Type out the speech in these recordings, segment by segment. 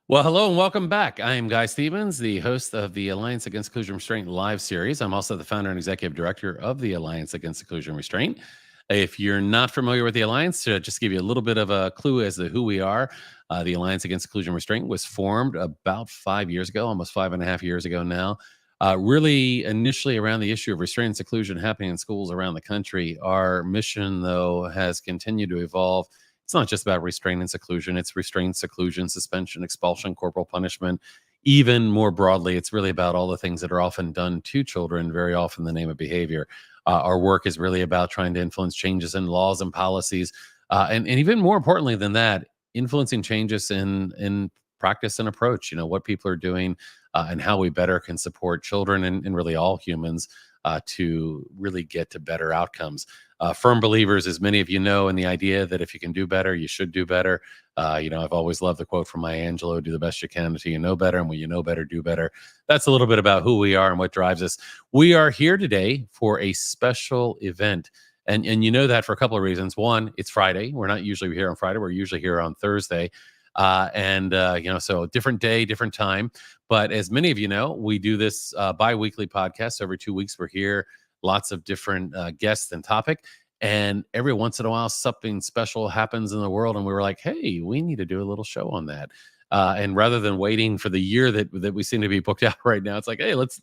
Well, hello and welcome back. I am Guy Stevens, the host of the Alliance Against Seclusion and Restraint live series. I'm also the founder and executive director of the Alliance Against Seclusion and Restraint. If you're not familiar with the Alliance, to just give you a little bit of a clue as to who we are, the Alliance Against Seclusion and Restraint was formed about 5 years ago, almost 5.5 years ago now. Really, initially around the issue of restraint and seclusion happening in schools around the country. Our mission, though, has continued to evolve. It's not just about restraint and seclusion. It's restraint, seclusion, suspension, expulsion, corporal punishment. Even more broadly, it's really about all the things that are often done to children, very often in the name of behavior. Our work is really about trying to influence changes in laws and policies. And even more importantly than that, influencing changes in practice and approach, what people are doing and how we better can support children and really all humans to really get to better outcomes. Firm believers, as many of you know, in the idea that if you can do better, you should do better. I've always loved the quote from Maya Angelou, do the best you can until you know better. And when you know better, do better. That's a little bit about who we are and what drives us. We are here today for a special event. And you know that for a couple of reasons. One, it's Friday. We're not usually here on Friday. We're usually here on Thursday. So different day, different time. But as many of you know, we do this bi-weekly podcast. Every 2 weeks, we're here. Lots of different guests and topic. And every once in a while, something special happens in the world. And we were like, hey, we need to do a little show on that. And rather than waiting for the year that we seem to be booked out right now, it's like, hey, let's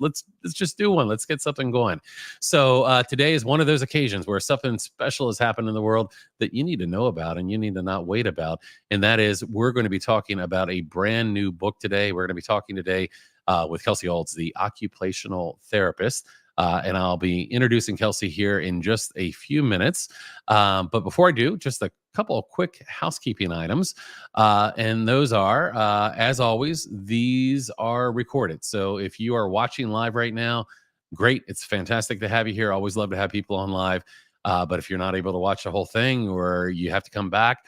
just do one. Let's get something going. So today is one of those occasions where something special has happened in the world that you need to know about and you need to not wait about. And that is, we're going to be talking about a brand new book today. We're going to be talking today with Kelsie Olds, the Occupational Therapist. And I'll be introducing Kelsey here in just a few minutes. But before I do, just a couple of quick housekeeping items. And those are, as always, these are recorded. So if you are watching live right now, great. It's fantastic to have you here. Always love to have people on live. But if you're not able to watch the whole thing or you have to come back,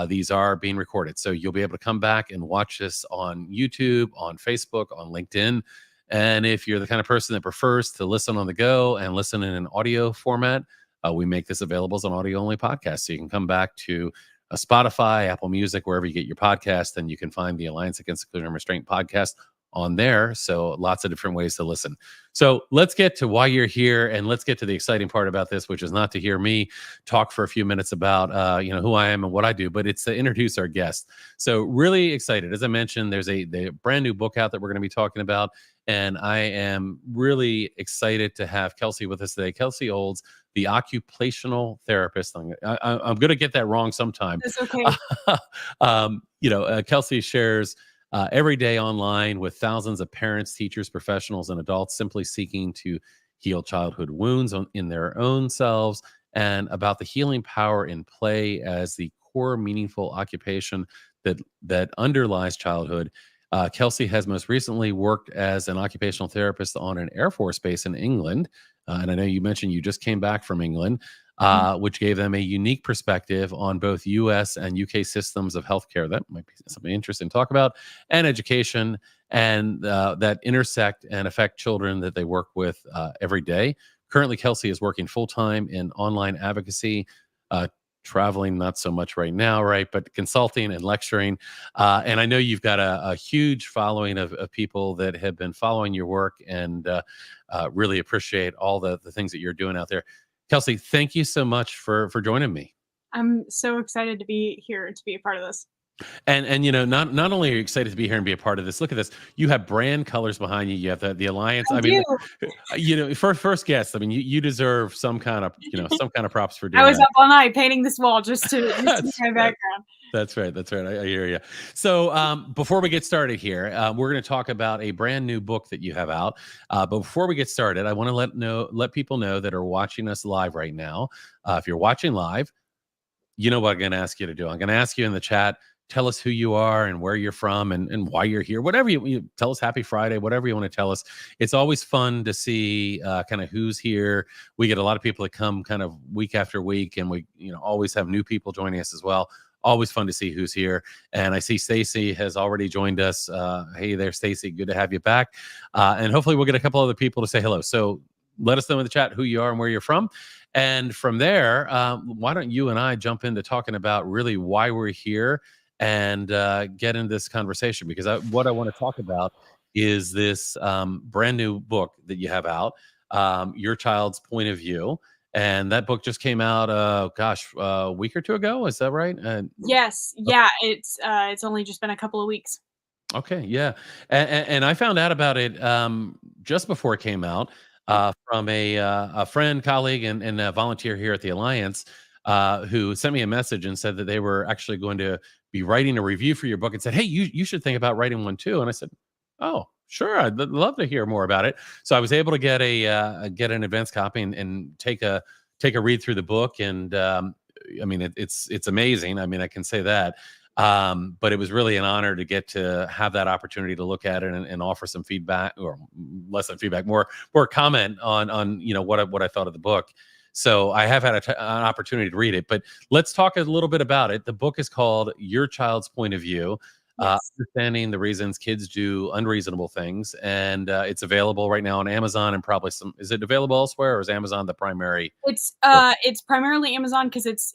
these are being recorded. So you'll be able to come back and watch this on YouTube, on Facebook, on LinkedIn. And if you're the kind of person that prefers to listen on the go and listen in an audio format, we make this available as an audio-only podcast. So you can come back to Spotify, Apple Music, wherever you get your podcast, and you can find the Alliance Against Seclusion and Restraint podcast on there. So lots of different ways to listen. So let's get to why you're here, and let's get to the exciting part about this, which is not to hear me talk for a few minutes about who I am and what I do, but it's to introduce our guest. So really excited. As I mentioned, there's a brand new book out that we're going to be talking about. And I am really excited to have Kelsey with us today. Kelsie Olds, the Occupational Therapist. I'm going to get that wrong sometime. It's okay. Kelsey shares every day online with thousands of parents, teachers, professionals, and adults simply seeking to heal childhood wounds in their own selves, and about the healing power in play as the core meaningful occupation that underlies childhood. Kelsey has most recently worked as an occupational therapist on an Air Force base in England. And I know you mentioned you just came back from England, which gave them a unique perspective on both US and UK systems of healthcare. That might be something interesting to talk about, and education, and that intersect and affect children that they work with every day. Currently, Kelsey is working full-time in online advocacy, traveling not so much right now, right? But consulting and lecturing. And I know you've got a huge following of people that have been following your work and really appreciate all the things that you're doing out there. Kelsey, thank you so much for joining me. I'm so excited to be here to be a part of this. And not only are you excited to be here and be a part of this, look at this. You have brand colors behind you. You have the Alliance. I mean, first guest. I mean, you deserve some kind of props for doing I was that. up all night painting this wall just to my background. That's right. I hear you. So before we get started here, we're going to talk about a brand new book that you have out. But before we get started, I want to let people know that are watching us live right now. If you're watching live, you know what I'm going to ask you to do. I'm going to ask you in the chat, tell us who you are and where you're from and why you're here. Whatever you tell us, happy Friday, whatever you want to tell us. It's always fun to see kind of who's here. We get a lot of people that come kind of week after week, and we always have new people joining us as well. Always fun to see who's here. And I see Stacy has already joined us. Hey there, Stacy. Good to have you back. And hopefully we'll get a couple other people to say hello. So let us know in the chat who you are and where you're from. And from there, why don't you and I jump into talking about really why we're here and get into this conversation, because what I want to talk about is this brand new book that you have out, Your Child's Point of View. And that book just came out, a week or two ago. Is that right? Yes, yeah, it's only just been a couple of weeks. Okay, yeah, and I found out about it just before it came out from a friend, colleague, and a volunteer here at the Alliance who sent me a message and said that they were actually going to be writing a review for your book, and said, "Hey, you should think about writing one too." And I said, "Oh, sure, love to hear more about it." So I was able to get an advance copy and take a read through the book, and I mean it's amazing. I mean, I can say that. But it was really an honor to get to have that opportunity to look at it and offer some feedback, or less than feedback, more comment on what I thought of the book. So I have had an opportunity to read it, but let's talk a little bit about it. The book is called Your Child's Point of View. Yes. Understanding the reasons kids do unreasonable things, and it's available right now on Amazon, and probably some. Is it available elsewhere, or is Amazon the primary? It's primarily Amazon 'cause it's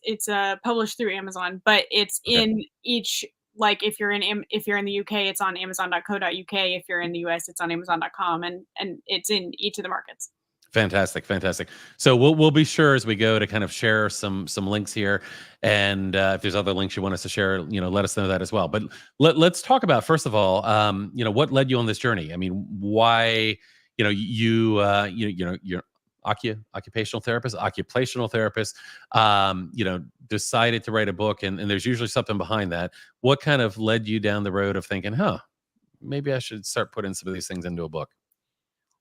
published through Amazon, but it's Okay. in each like, if you're in the UK, it's on amazon.co.uk. If you're in the US, it's on amazon.com, and it's in each of the markets. Fantastic, fantastic. So we'll be sure as we go to kind of share some links here, and if there's other links you want us to share, let us know that as well. But let's talk about, first of all, what led you on this journey. I mean, why, you're occupational therapist, decided to write a book, and there's usually something behind that. What kind of led you down the road of thinking, maybe I should start putting some of these things into a book?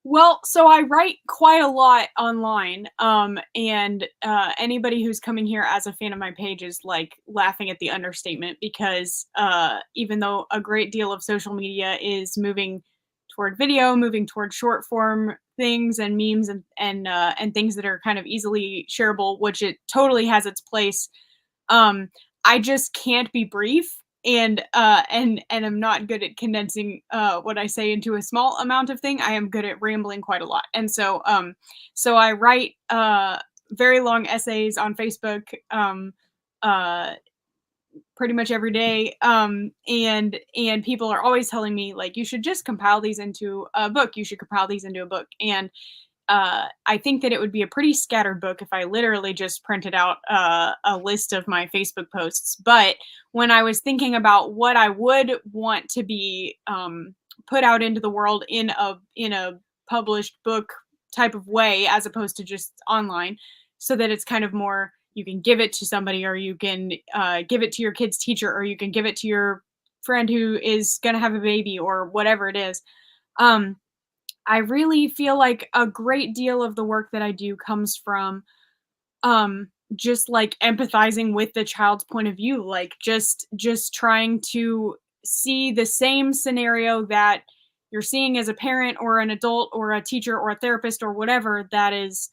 Well, so I write quite a lot online, and anybody who's coming here as a fan of my page is like laughing at the understatement because even though a great deal of social media is moving toward video, moving toward short form things and memes and things that are kind of easily shareable, which it totally has its place. um, I just can't be brief, and I'm not good at condensing what I say into a small amount of thing. I am good at rambling quite a lot. And so I write very long essays on Facebook uh pretty much every day. And people are always telling me like you should just compile these into a book. You should compile these into a book. And I think that it would be a pretty scattered book if I literally just printed out a list of my Facebook posts. But when I was thinking about what I would want to be put out into the world in a published book type of way, as opposed to just online, so that it's kind of more you can give it to somebody, or you can give it to your kid's teacher, or you can give it to your friend who is going to have a baby, or whatever it is. Um, I really feel like a great deal of the work that I do comes from just like empathizing with the child's point of view, like just trying to see the same scenario that you're seeing as a parent or an adult or a teacher or a therapist or whatever, that is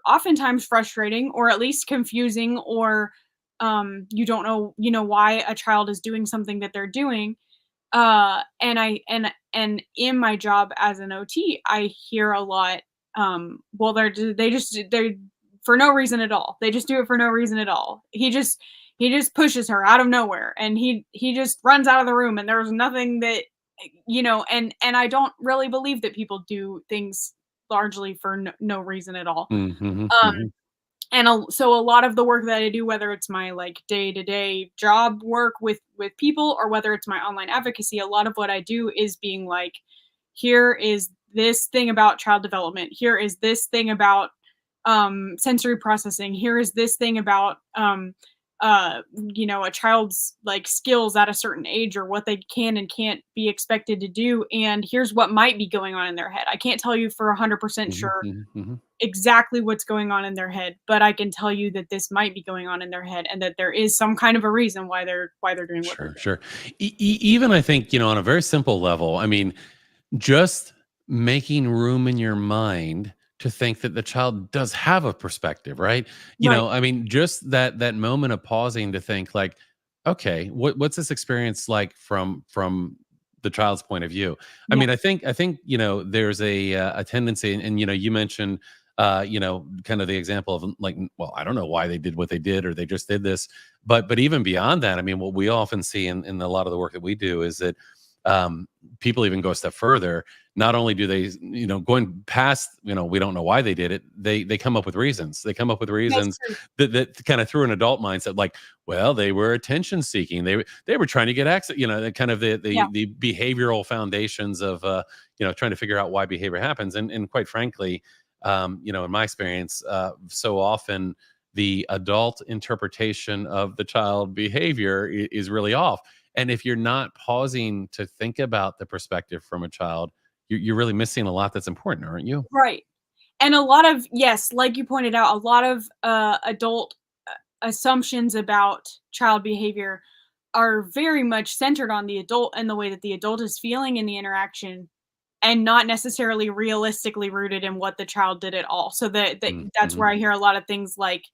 oftentimes frustrating or at least confusing, or you don't know, why a child is doing something that they're doing. And in my job as an OT, I hear a lot, well, they're for no reason at all. They just do it for no reason at all. He just pushes her out of nowhere, and he just runs out of the room, and there's nothing that, and I don't really believe that people do things largely for no reason at all. Mhm, Um, mhm. so a lot of the work that I do, whether it's my like day-to-day job work with people, or whether it's my online advocacy, a lot of what I do is being like, here is this thing about child development. Here is this thing about sensory processing. Here is this thing about a child's like skills at a certain age, or what they can and can't be expected to do. And here's what might be going on in their head. I can't tell you for 100% Mhm, sure mhm, mhm. exactly what's going on in their head, but I can tell you that this might be going on in their head, and that there is some kind of a reason why they're doing what they're Sure, doing. sure. Even I think, on a very simple level, I mean, just making room in your mind to think that the child does have a perspective, right? Right. I mean, just that moment of pausing to think like, okay, what's this experience like from the child's point of view? I Yeah. mean, I think, there's a tendency, and you mentioned kind of the example of like, well, I don't know why they did what they did, or they just did this. But even beyond that, I mean, what we often see in a lot of the work that we do is that people even go a step further. Not only do they, going past, we don't know why they did it, they come up with reasons. They come up with That's reasons true. that kind of through an adult mindset, like, well, they were attention seeking. They were trying to get access, the kind of Yeah. the behavioral foundations of trying to figure out why behavior happens. And quite frankly, in my experience, so often the adult interpretation of the child behavior is really off. And if you're not pausing to think about the perspective from a child, you're really missing a lot that's important, aren't you? Right. And a lot of, yes, like you pointed out, a lot of adult assumptions about child behavior are very much centered on the adult and the way that the adult is feeling in the interaction, and not necessarily realistically rooted in what the child did at all. So that's Mm-hmm. where I hear a lot of things like,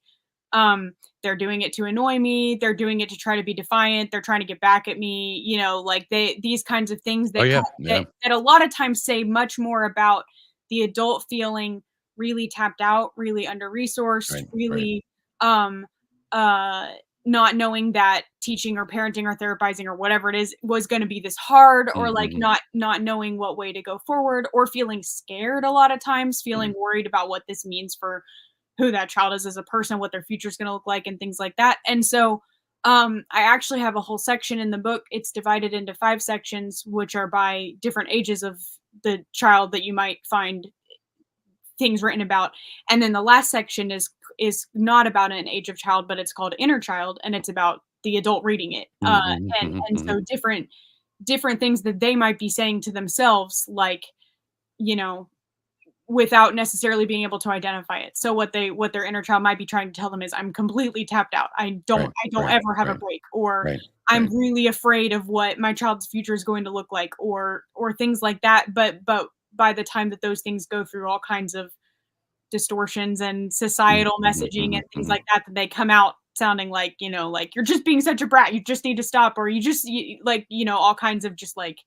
um, they're doing it to annoy me, they're doing it to try to be defiant, they're trying to get back at me, like these kinds of things Oh that yeah, that a lot of times say much more about the adult feeling really tapped out, really under resourced, right, right. really um uh not knowing that teaching or parenting or therapizing or whatever it is was going to be this hard, or like Mm-hmm. not knowing what way to go forward, or feeling scared a lot of times, feeling worried about what this means for who that child is as a person, what their future is going to look like, and things like that. And so, I actually have a whole section in the book. It's divided into 5 sections, which are by different ages of the child that you might find things written about. And then the last section is not about an age of child, but it's called Inner Child, and it's about the adult reading it. Mm-hmm. And Mm-hmm. so different things that they might be saying to themselves, like, you know, without necessarily being able to identify it. So what their inner child might be trying to tell them is, I'm completely tapped out. Right, I don't right, ever have a right, break, or right, I'm right. really afraid of what my child's future is going to look like, or things like that. But by the time that those things go through all kinds of distortions and Mm-hmm. societal messaging Mm-hmm. and things Mm-hmm. like that, that they come out sounding like, like, you're just being such a brat. You just need to stop, or like, all kinds of just like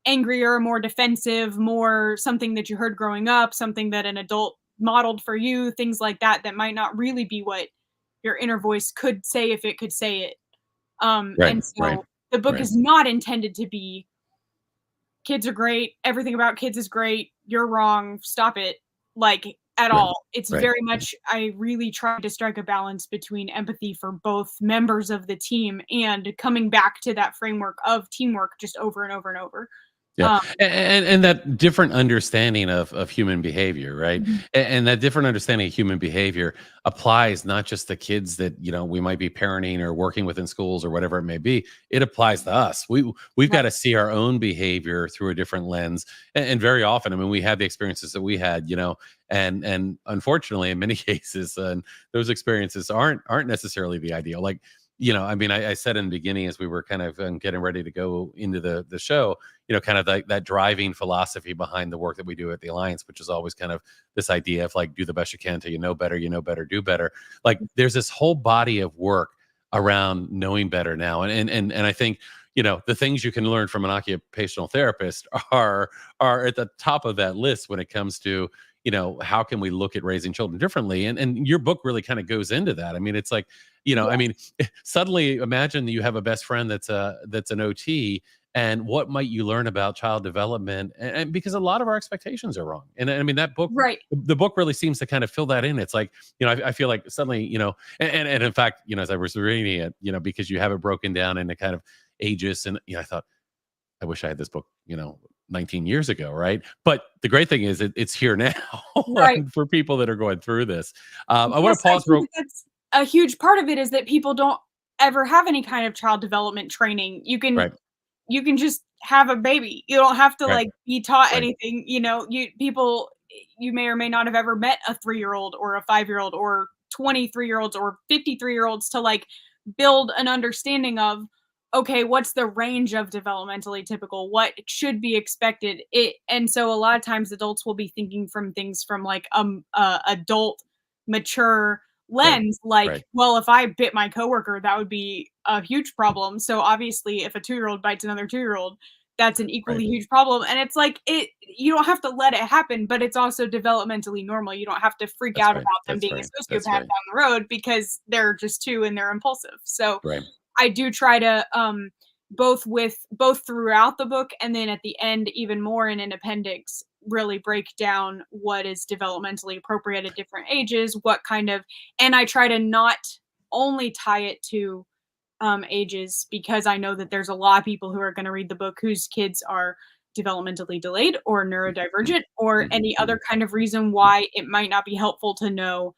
angrier, more defensive, more something that you heard growing up, something that an adult modeled for you, things like that, that might not really be what your inner voice could say if it could say it. Right, And right, so the book right, is not intended to be, kids are great, everything about kids is great, you're wrong, stop it, like, at right, all. It's right. very much, I really try to strike a balance between empathy for both members of the team and coming back to that framework of teamwork just over and over and over. Yeah, Um, and that different understanding of human behavior, right? mhm, And that different understanding of human behavior applies not just to kids that we might be parenting or working with in schools or whatever it may be. It applies to us. We've got right, to see our own behavior through a different lens, and very often, I mean, we had the experiences that we had, and unfortunately, in many cases, and those experiences aren't necessarily the ideal. Like, I mean, I said in the beginning as we were kind of getting ready to go into the show, kind of like that driving philosophy behind the work that we do at the Alliance, which is always kind of this idea of like, do the best you can till you know better, do better. Like there's this whole body of work around knowing better now. And I think, the things you can learn from an occupational therapist are at the top of that list when it comes to, how can we look at raising children differently? And your book really kind of goes into that. I mean, it's like, I mean, yes, suddenly imagine that you have a best friend that's an OT, and what might you learn about child development, and because a lot of our expectations are wrong. And I mean that book, right, the book really seems to kind of fill that in. It's like, I feel like suddenly, and in fact, as I was reading it, because you have it broken down into kind of ages, and I thought, I wish I had this book, 19 years ago, right? But the great thing is it's here now right. and for people that are going through this. I want Yes, to I pause think real. that that's a huge part of it, is that people don't ever have any kind of child development training. Right, You can just have a baby. You don't have to, right, like, be taught right, anything, you may or may not have ever met a 3-year-old or a 5-year-old or 23-year-olds or 53-year-olds to, like, build an understanding of, okay, what's the range of developmentally typical? What should be expected? And so a lot of times adults will be thinking from things from, like, adult, mature right, lens, like, right. well, if I bit my coworker, that would be a huge problem. So obviously, if a 2-year-old bites another 2-year-old, that's an Right. equally huge problem. And it's like you don't have to let it happen, but it's also developmentally normal. You don't have to freak That's out right. about them That's being a right. sociopath That's down right. the road because they're just two and they're impulsive. So Right. I do try to both throughout the book and then at the end even more in an appendix really break down what is developmentally appropriate at different ages, what kind of, and I try to not only tie it to ages because I know that there's a lot of people who are going to read the book whose kids are developmentally delayed or Mhm. neurodivergent or Mhm. any Mhm. other kind of reason why it might not be helpful to know,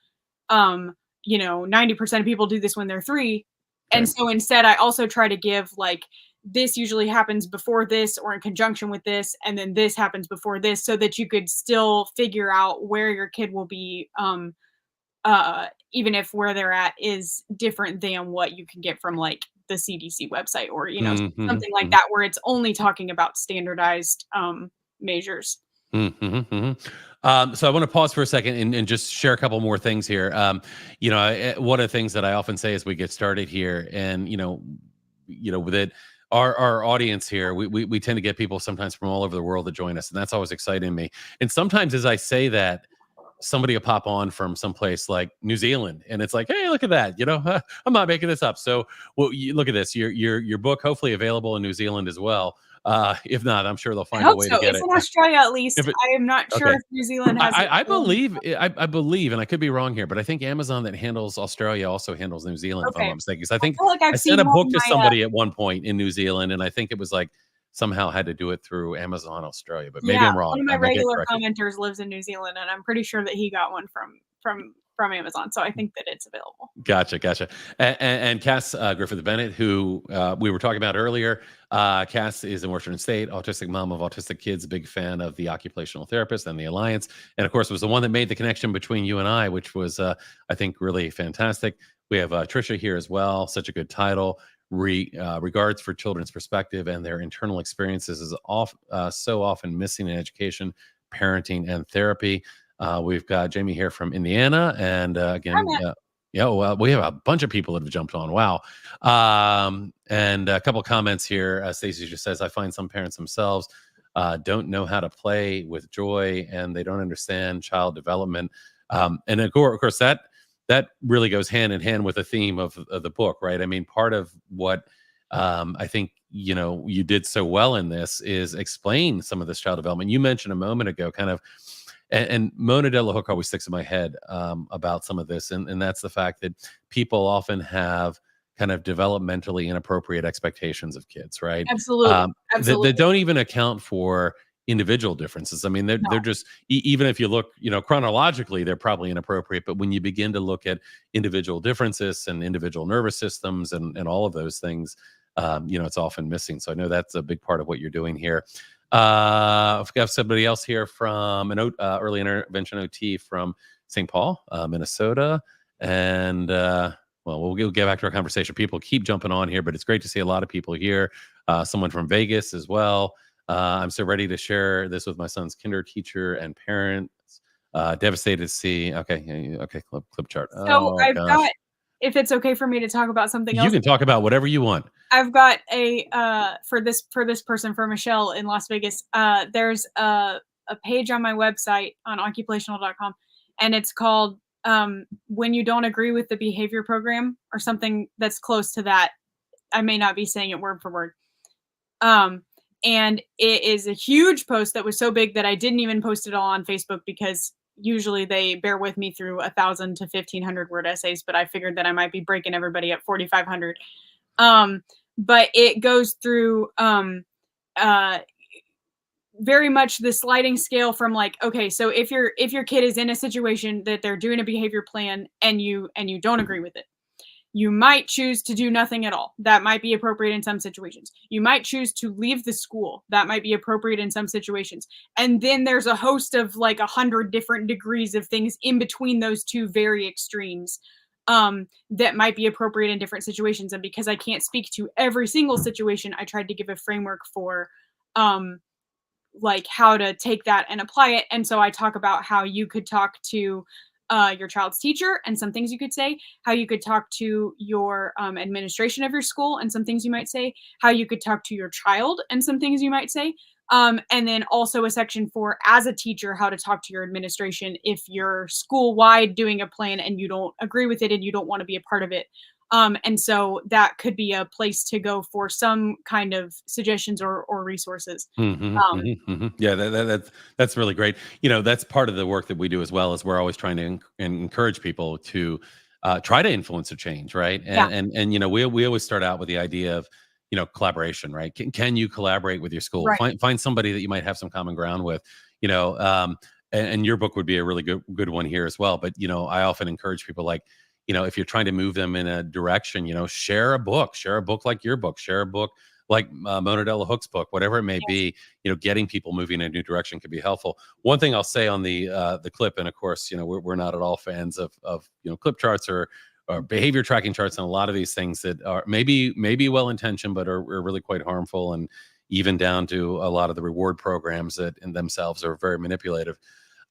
um 90% of people do this when they're 3. And Right. so instead I also try to give like this usually happens before this or in conjunction with this and then this happens before this so that you could still figure out where your kid will be, even if where they're at is different than what you can get from like the CDC website or Mhm. something like Mhm. that where it's only talking about standardized measures. Mhm, mhm. So I want to pause for a second and just share a couple more things here. One of the things that I often say as we get started here, and with it, our audience here, we tend to get people sometimes from all over the world to join us, and that's always exciting to me. And sometimes as I say that, somebody will pop on from someplace like New Zealand, and it's like, hey, look at that. I'm not making this up. So, well, you look at this. Your book, hopefully available in New Zealand as well. If not, I'm sure they'll I find a hope way to so. get It's it. in Australia at least. If it I am not sure Okay. if New Zealand has it. I believe I believe, and I could be wrong here, but I think Amazon that handles Australia also handles New Zealand, if I'm Okay. not mistaken. 'Cause I I think feel like I I've sent seen a one book of to my, somebody at one point in New Zealand, and I think it was like somehow had to do it through Amazon Australia, but maybe yeah, I'm one wrong. of my I might get regular corrected. commenters lives in New Zealand, and I'm pretty sure that he got one from Amazon, so I think that it's available. Gotcha, gotcha. And Cass Griffith Bennett, who we were talking about earlier, Cass is in Washington State, autistic mom of autistic kids, big fan of the Occupational Therapist and the Alliance, and of course was the one that made the connection between you and I, which was I think really fantastic. We have Trisha here as well. Such a good title. Regards for children's perspective and their internal experiences is so often missing in education, parenting, and therapy. We've got Jamie here from Indiana, and I'm again, at yeah, well, we have a bunch of people that have jumped on. Wow. And a couple comments here. Stacy just says, I find some parents themselves don't know how to play with joy and they don't understand child development. And of course, that really goes hand in hand with the theme of the book, right? I mean, part of what I think, you did so well in this is explain some of this child development. You mentioned a moment ago, kind of, and Mona de la Hook always sticks in my head about some of this, and that's the fact that people often have kind of developmentally inappropriate expectations of kids, right? absolutely, That absolutely. don't even account for individual differences. I mean, they're No, just even if you look, chronologically, they're probably inappropriate. But when you begin to look at individual differences and individual nervous systems and all of those things, it's often missing. So I know that's a big part of what you're doing here. I've got somebody else here from early intervention OT from St. Paul, Minnesota, and well, we'll get back to our conversation. People keep jumping on here, but it's great to see a lot of people here. Someone from Vegas as well. I'm so ready to share this with my son's kinder teacher and parents. Devastated to see. Okay, okay, clip chart. so Oh I've got, gosh, if it's okay for me to talk about something you else, can talk about whatever you want. I've got a for this person, for Michelle in Las Vegas. There's a page on my website on occupational.com, and it's called "When You Don't Agree with the Behavior Program" or something that's close to that. I may not be saying it word for word. Um, and it is a huge post that was so big that I didn't even post it all on Facebook because usually they bear with me through 1,000 to 1,500 word essays, but I figured that I might be breaking everybody at 4,500. Um, but it goes through uh, very much the sliding scale from like, okay, so if your kid is in a situation that they're doing a behavior plan and you don't agree with it, you might choose to do nothing at all. That might be appropriate in some situations. You might choose to leave the school. That might be appropriate in some situations. And then there's a host of like 100 different degrees of things in between those two very extremes, that might be appropriate in different situations. And because I can't speak to every single situation, I tried to give a framework for um, like how to take that and apply it. And so I talk about how you could talk to your child's teacher and some things you could say, how you could talk to your administration of your school and some things you might say, how you could talk to your child and some things you might say. And then also a section for, as a teacher, how to talk to your administration if you're school wide doing a plan and you don't agree with it and you don't want to be a part of it. And so that could be a place to go for some kind of suggestions or resources. Mhm, Um, mhm, mhm. Yeah, that's really great. That's part of the work that we do as well, is we're always trying to encourage people to try to influence a change, right? yeah, And we always start out with the idea of collaboration, right? Can you collaborate with your school? right. Find somebody that you might have some common ground with, you know. And your book would be a really good one here as well. But I often encourage people, like, if you're trying to move them in a direction, share a book like your book, share a book like Mona Della Hook's book, whatever it may Yes. be. Getting people moving in a new direction can be helpful. One thing I'll say on the clip, and of course, we're not at all fans of clip charts or behavior tracking charts, and a lot of these things that are maybe well intentioned, but are really quite harmful, and even down to a lot of the reward programs that in themselves are very manipulative.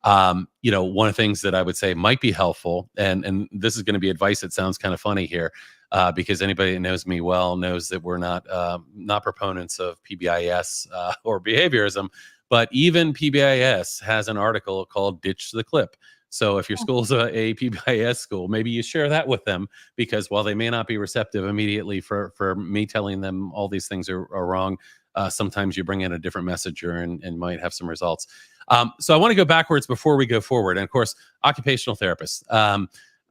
One of the things that I would say might be helpful, and this is going to be advice that sounds kind of funny here, because anybody that knows me well knows that we're not proponents of PBIS or behaviorism, but even PBIS has an article called "Ditch the Clip." So if your school's a PBIS school, maybe you share that with them, because while they may not be receptive immediately for me telling them all these things are wrong, sometimes you bring in a different messenger and might have some results. So I want to go backwards before we go forward. And of course, occupational therapists.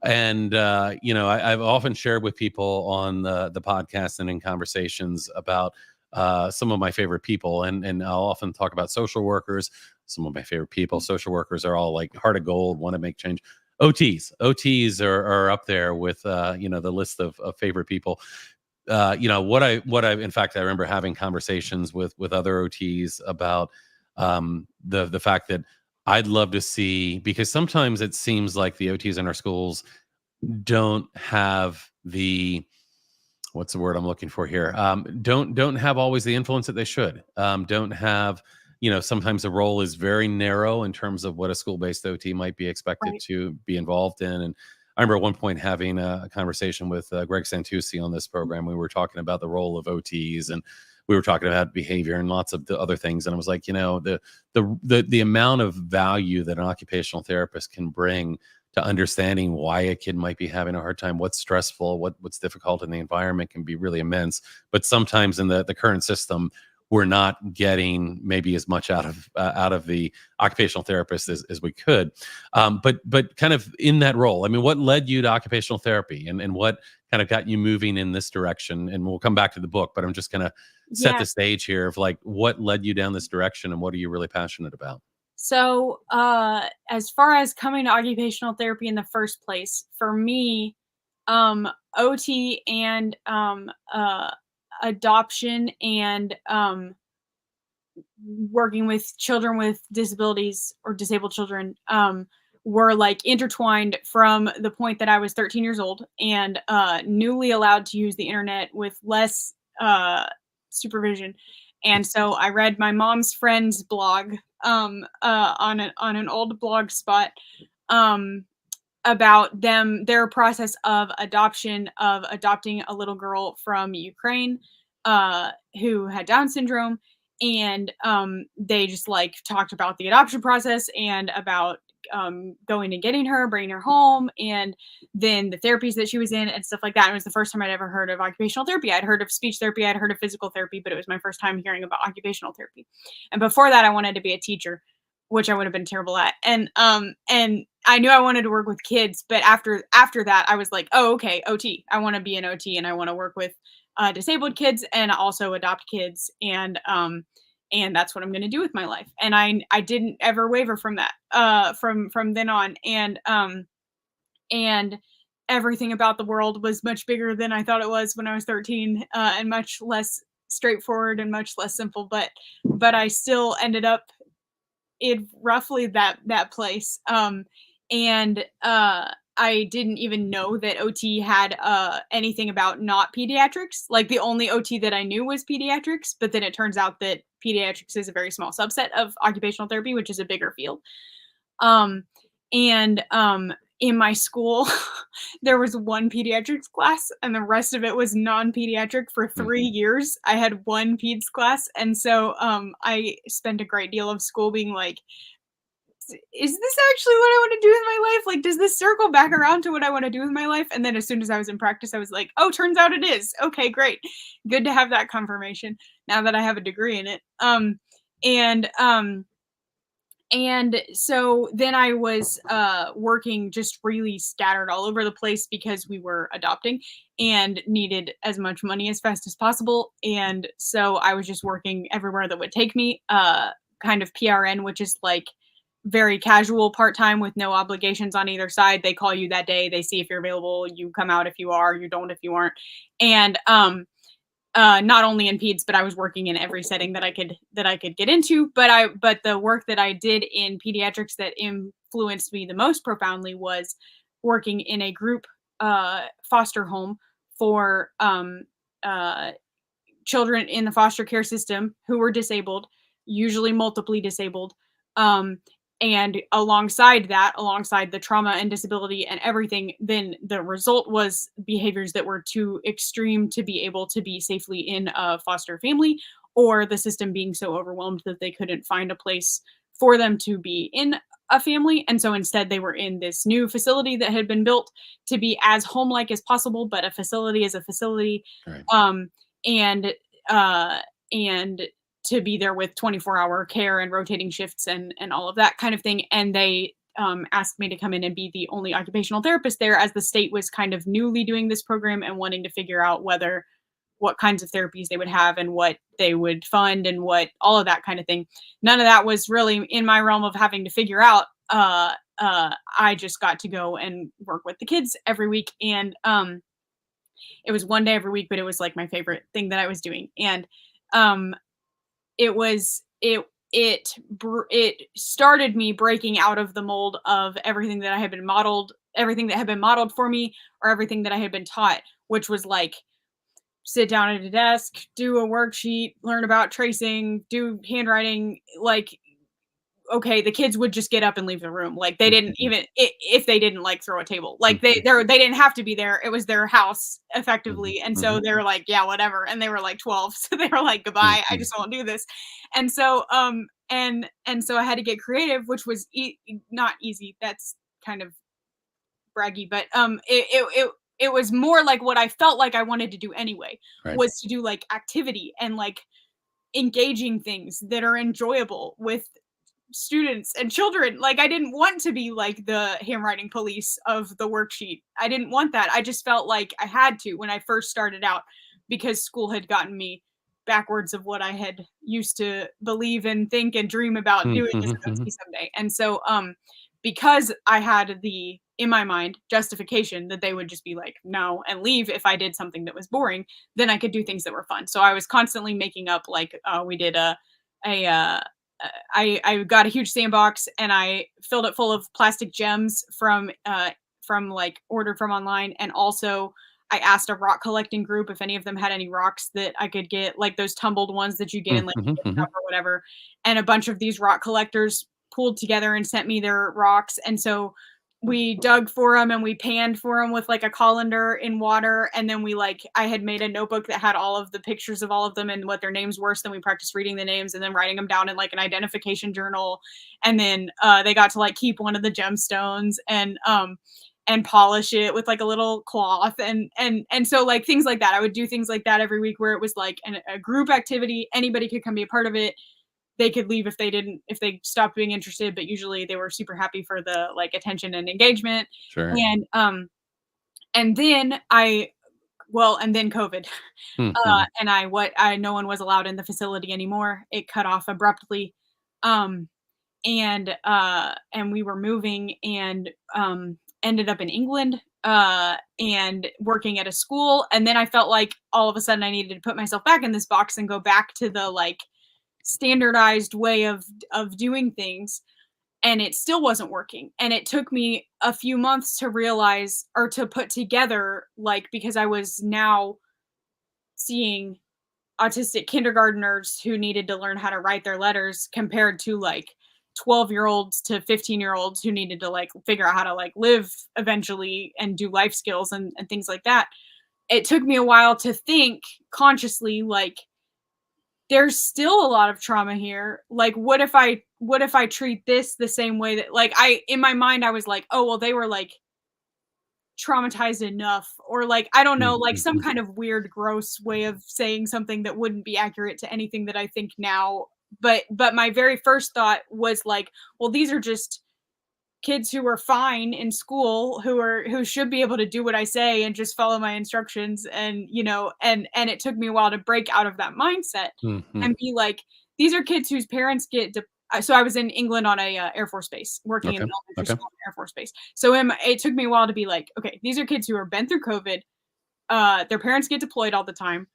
I've often shared with people on the podcast and in conversations about some of my favorite people. And I'll often talk about social workers, some of my favorite people. Social workers are all like heart of gold, want to make change. OTs are up there with, the list of favorite people. In fact, I remember having conversations with other OTs about the fact that I'd love to see, because sometimes it seems like the OTs in our schools don't have the, what's the word I'm looking for here? Don't have always the influence that they should. Don't have, sometimes the role is very narrow in terms of what a school-based OT might be expected Right. to be involved in. And I remember at one point having a conversation with Greg Santucci on this program. We were talking about the role of OTs, and we were talking about behavior and lots of the other things. And I was like, the amount of value that an occupational therapist can bring to understanding why a kid might be having a hard time, what's stressful, what's difficult in the environment, can be really immense. But sometimes in the current system, we're not getting maybe as much out of the occupational therapist as we could. But kind of in that role, I mean, what led you to occupational therapy, and what kind of got you moving in this direction? And we'll come back to the book, but I'm just going to set Yeah. the stage here of like what led you down this direction and what are you really passionate about? So, as far as coming to occupational therapy in the first place, for me, um, OT and adoption and working with children with disabilities or disabled children were like intertwined from the point that I was 13 years old and newly allowed to use the internet with less supervision. And so I read my mom's friend's blog on an old blog spot um, about their process of adopting a little girl from Ukraine who had Down syndrome, and they just like talked about the adoption process and about going and getting her, bringing her home, and then the therapies that she was in and stuff like that. And it was the first time I'd ever heard of occupational therapy. I'd heard of speech therapy, I'd heard of physical therapy, but it was my first time hearing about occupational therapy. And before that, I wanted to be a teacher, which I would have been terrible at. And I knew I wanted to work with kids, but after that, I was like, oh, okay, OT. I want to be an OT, and I want to work with disabled kids and also adopt kids, and that's what I'm going to do with my life. And I didn't ever waver from that from then on, and everything about the world was much bigger than I thought it was when I was 13, and much less straightforward and much less simple. But I still ended up in roughly that place. And I didn't even know that OT had anything about not pediatrics. Like the only OT that I knew was pediatrics, but then it turns out that pediatrics is a very small subset of occupational therapy, which is a bigger field. Um, and in my school, there was one pediatrics class and the rest of it was non-pediatric for 3 Mhm. years. I had one peds class, and so, I spent a great deal of school being like, is this actually what I want to do with my life? Like, does this circle back around to what I want to do with my life? And then as soon as I was in practice, I was like, oh, turns out it is. Okay, great. Good to have that confirmation now that I have a degree in it. And and so then I was working just really scattered all over the place because we were adopting and needed as much money as fast as possible. And so I was just working everywhere that would take me, kind of PRN, which is like very casual part time with no obligations on either side. They call you that day, they see if you're available, you come out if you are, you don't if you aren't. And not only in peds, but I was working in every setting that I could get into. But the work that I did in pediatrics that influenced me the most profoundly was working in a group foster home for uh, children in the foster care system who were disabled, usually multiply disabled. Um, and alongside that, alongside the trauma and disability and everything, then the result was behaviors that were too extreme to be able to be safely in a foster family, or the system being so overwhelmed that they couldn't find a place for them to be in a family. And so instead, they were in this new facility that had been built to be as home like as possible, but a facility is a facility. Right. Um, and uh, and to be there with 24-hour care and rotating shifts and all of that kind of thing. And they asked me to come in and be the only occupational therapist there, as the state was kind of newly doing this program and wanting to figure out whether what kinds of therapies they would have and what they would fund and what all of that kind of thing. None of that was really in my realm of having to figure out. I just got to go and work with the kids every week, and it was one day every week, but it was like my favorite thing that I was doing. And um, it was it started me breaking out of the mold of everything that I had been modeled, everything that had been modeled for me, or everything that I had been taught, which was like sit down at a desk, do a worksheet, learn about tracing, do handwriting, like okay, the kids would just get up and leave the room. Like they didn't Mhm. even if they didn't like throw a table. Like Mhm. they didn't have to be there. It was their house Mhm. effectively. And so Mhm. they were like, yeah, whatever. And they were like 12. So they were like, goodbye. I Mhm. just won't do this. And so and so I had to get creative, which was not easy. That's kind of braggy, but it was more like what I felt like I wanted to do anyway, Right. was to do like activity and like engaging things that are enjoyable with students and children. Like I didn't want to be like the handwriting police of the worksheet. I didn't want that. I just felt like I had to when I first started out, because school had gotten me backwards of what I had used to believe and think and dream about Mhm. doing as an Mhm. OT someday. And so because I had the in my mind justification that they would just be like no and leave if I did something that was boring, then I could do things that were fun. So I was constantly making up, like we did a I got a huge sandbox and I filled it full of plastic gems from like ordered from online. And also I asked a rock collecting group if any of them had any rocks that I could get, like those tumbled ones that you get in like Mhm. a gift shop Mhm. or whatever. And a bunch of these rock collectors pulled together and sent me their rocks. And so we dug for them and we panned for them with like a colander in water. And then we like I had made a notebook that had all of the pictures of all of them and what their names were. So then we practiced reading the names and then writing them down in like an identification journal. And then they got to like keep one of the gemstones and polish it with like a little cloth. And so like things like that, I would do things like that every week, where it was like a group activity. Anybody could come be a part of it. They could leave if they stopped being interested, but usually they were super happy for the like attention and engagement. Sure. And then I well, and then COVID. Mhm. And I no one was allowed in the facility anymore. It cut off abruptly. Um and we were moving and ended up in England and working at a school. And then I felt like all of a sudden I needed to put myself back in this box and go back to the like standardized way of doing things, and it still wasn't working. And it took me a few months to realize, or to put together, like because I was now seeing autistic kindergartners who needed to learn how to write their letters compared to like 12-year-olds to 15-year-olds who needed to like figure out how to like live eventually and do life skills and things like that. It took me a while to think consciously, like, there's still a lot of trauma here. Like, what if I treat this the same way that, like, in my mind I was like, oh well, they were like traumatized enough, or like, I don't know, like some Mhm. kind of weird gross way of saying something that wouldn't be accurate to anything that I think now. But my very first thought was like, well, these are just kids who are fine in school, who should be able to do what I say and just follow my instructions, and and it took me a while to break out of that mindset Mhm. and be like, these are kids whose parents get so I was in England on a Air Force base, working in Okay. elementary Okay. school on Air Force base. So it took me a while to be like, okay, these are kids who have been through COVID. Their parents get deployed all the time.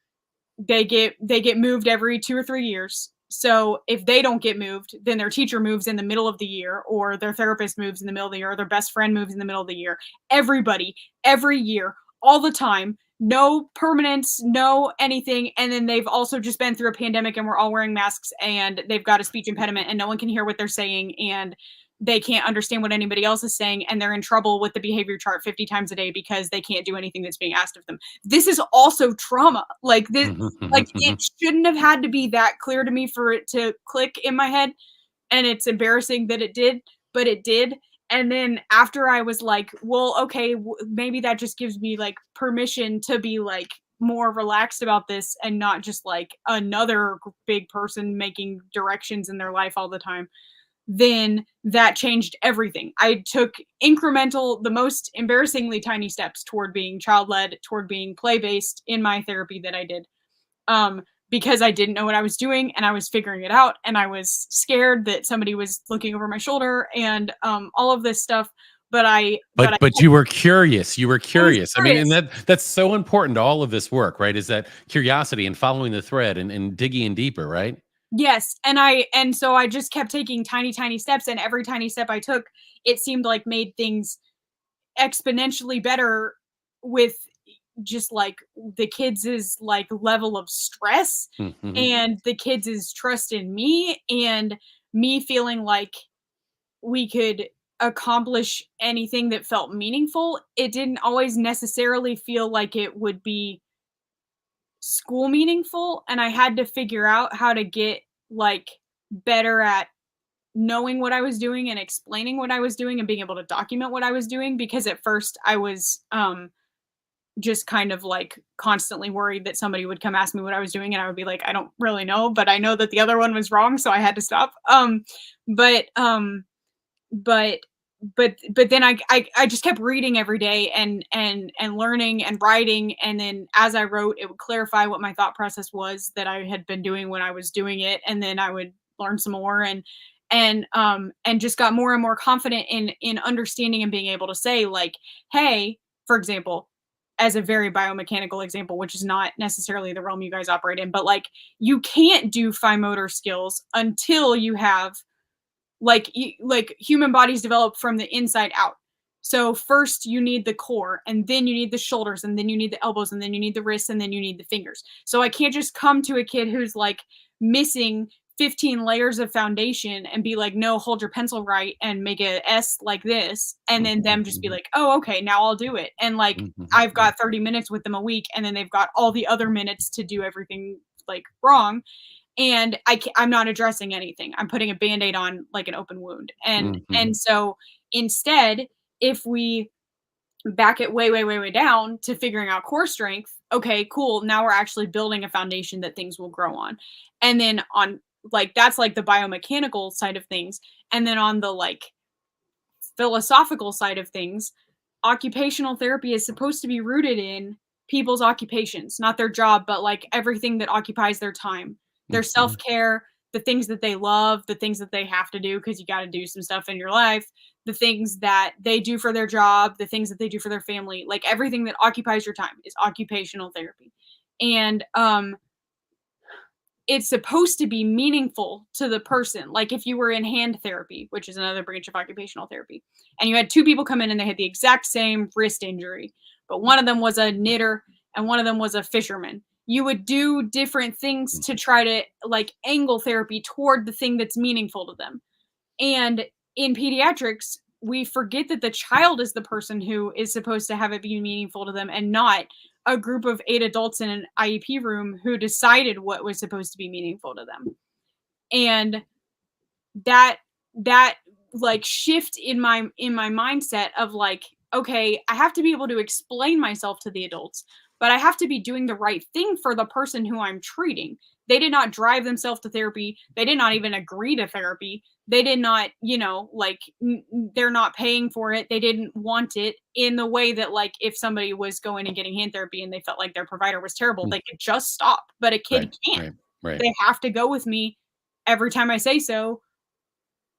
They get moved every 2 or 3 years. So if they don't get moved, then their teacher moves in the middle of the year, or their therapist moves in the middle of the year, or their best friend moves in the middle of the year. Everybody, every year, all the time, no permanence, no anything. And then they've also just been through a pandemic and we're all wearing masks and they've got a speech impediment and no one can hear what they're saying and they can't understand what anybody else is saying, and they're in trouble with the behavior chart 50 times a day because they can't do anything that's being asked of them. This is also trauma. Like this, Mhm, like mhm, it mhm. shouldn't have had to be that clear to me for it to click in my head, and it's embarrassing that it did, but it did. And then after I was like, well, okay, maybe that just gives me like permission to be like more relaxed about this and not just like another big person making directions in their life all the time. Then that changed everything. I took incremental, the most embarrassingly tiny steps toward being child led, toward being play based in my therapy that I did. Because I didn't know what I was doing and I was figuring it out and I was scared that somebody was looking over my shoulder and all of this stuff. But I But you were curious. You were I was curious. I mean, and curious. that's so important to all of this work, right? Is that curiosity and following the thread and digging deeper, right? Yes, and so I just kept taking tiny, tiny steps, and every tiny step I took, it seemed like made things exponentially better with just like the kids' like level of stress Mhm. and the kids' trust in me and me feeling like we could accomplish anything that felt meaningful. It didn't always necessarily feel like it would be school meaningful, and I had to figure out how to get like better at knowing what I was doing and explaining what I was doing and being able to document what I was doing, because at first I was just kind of like constantly worried that somebody would come ask me what I was doing and I would be like, I don't really know, but I know that the other one was wrong, so I had to stop. But but but then I just kept reading every day and learning and writing, and then as I wrote, it would clarify what my thought process was that I had been doing when I was doing it, and then I would learn some more and just got more and more confident in understanding and being able to say like, hey, for example, as a very biomechanical example, which is not necessarily the realm you guys operate in, but like, you can't do fine motor skills until you have like human bodies develop from the inside out. So first you need the core, and then you need the shoulders, and then you need the elbows, and then you need the wrists, and then you need the fingers. So I can't just come to a kid who's like missing 15 layers of foundation and be like, no, hold your pencil right and make a S like this. And then Mhm, them just be mhm, like, oh, okay, now I'll do it. And like, mhm, I've mhm, got 30 minutes with them a week, and then they've got all the other minutes to do everything like wrong, and I'm not addressing anything. I'm putting a band-aid on like an open wound. And mhm, mhm, so instead, if we back it way, way, way, way down to figuring out core strength, okay, cool. Now we're actually building a foundation that things will grow on. And then on like that's like the biomechanical side of things. And then on the like philosophical side of things, occupational therapy is supposed to be rooted in people's occupations, not their job, but like everything that occupies their time, their mhm, self-care, the things that they love, the things that they have to do because you got to do some stuff in your life, the things that they do for their job, the things that they do for their family, like everything that occupies your time is occupational therapy. And it's supposed to be meaningful to the person. Like if you were in hand therapy, which is another branch of occupational therapy, and you had two people come in and they had the exact same wrist injury, but one of them was a knitter and one of them was a fisherman. You would do different things mhm. to try to like angle therapy toward the thing that's meaningful to them. And in pediatrics, we forget that the child is the person who is supposed to have it be meaningful to them, and not a group of 8 adults in an IEP room who decided what was supposed to be meaningful to them. And that that like shift in my mindset of like, okay, I have to be able to explain myself to the adults, but I have to be doing the right thing for the person who I'm treating. They did not drive themselves to therapy. They did not even agree to therapy. They did not, like they're not paying for it. They didn't want it, in the way that, like, if somebody was going and getting hand therapy and they felt like their provider was terrible, Mm. they could just stop. But a kid Right, can't. right, right, They have to go with me every time I say so,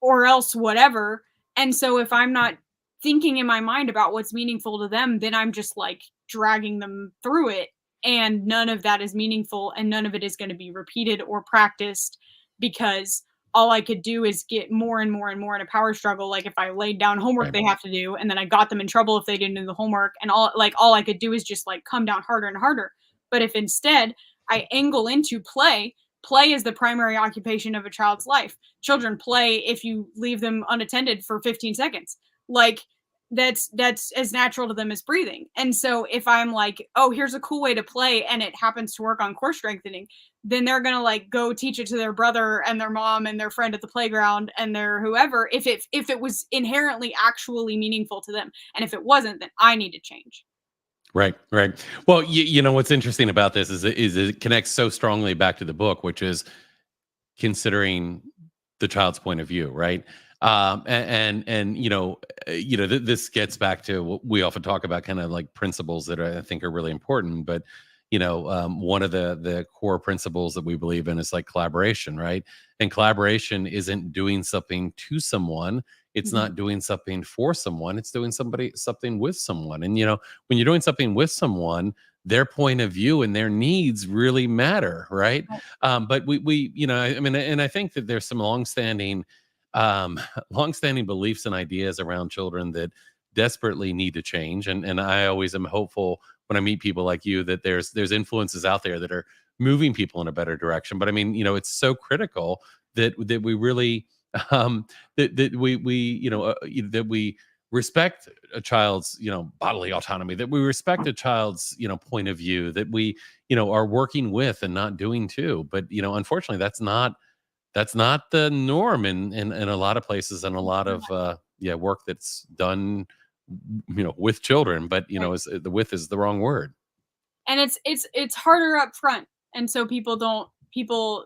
or else whatever. And so if I'm not thinking in my mind about what's meaningful to them, then I'm just like dragging them through it. And none of that is meaningful, and none of it is going to be repeated or practiced, because all I could do is get more and more and more in a power struggle. Like if I laid down homework right, they have to do, and then I got them in trouble if they didn't do the homework, and all I could do is just like come down harder and harder. But if instead I angle into play, play is the primary occupation of a child's life. Children play if you leave them unattended for 15 seconds. Like that's as natural to them as breathing. And so if I'm like, oh, here's a cool way to play, and it happens to work on core strengthening, then they're gonna like go teach it to their brother and their mom and their friend at the playground and their whoever, if it was inherently actually meaningful to them. And if it wasn't, then I need to change. right, right. Well, you know what's interesting about this is it connects so strongly back to the book, which is considering the child's point of view, right? And this gets back to what we often talk about, kind of like principles that I think are really important. But one of the core principles that we believe in is like collaboration, right? And collaboration isn't doing something to someone. It's Mhm. not doing something for someone. It's doing something with someone. And when you're doing something with someone, their point of view and their needs really matter, right? But I mean, and I think that there's some um, longstanding beliefs and ideas around children that desperately need to change. And I always am hopeful when I meet people like you that there's influences out there that are moving people in a better direction. But I mean, it's so critical that we really that we respect a child's bodily autonomy, that we respect a child's point of view, that we are working with and not doing to. But unfortunately, that's not the norm in a lot of places, and a lot of work that's done with children. But Right. the with is the wrong word. And it's harder up front. And so people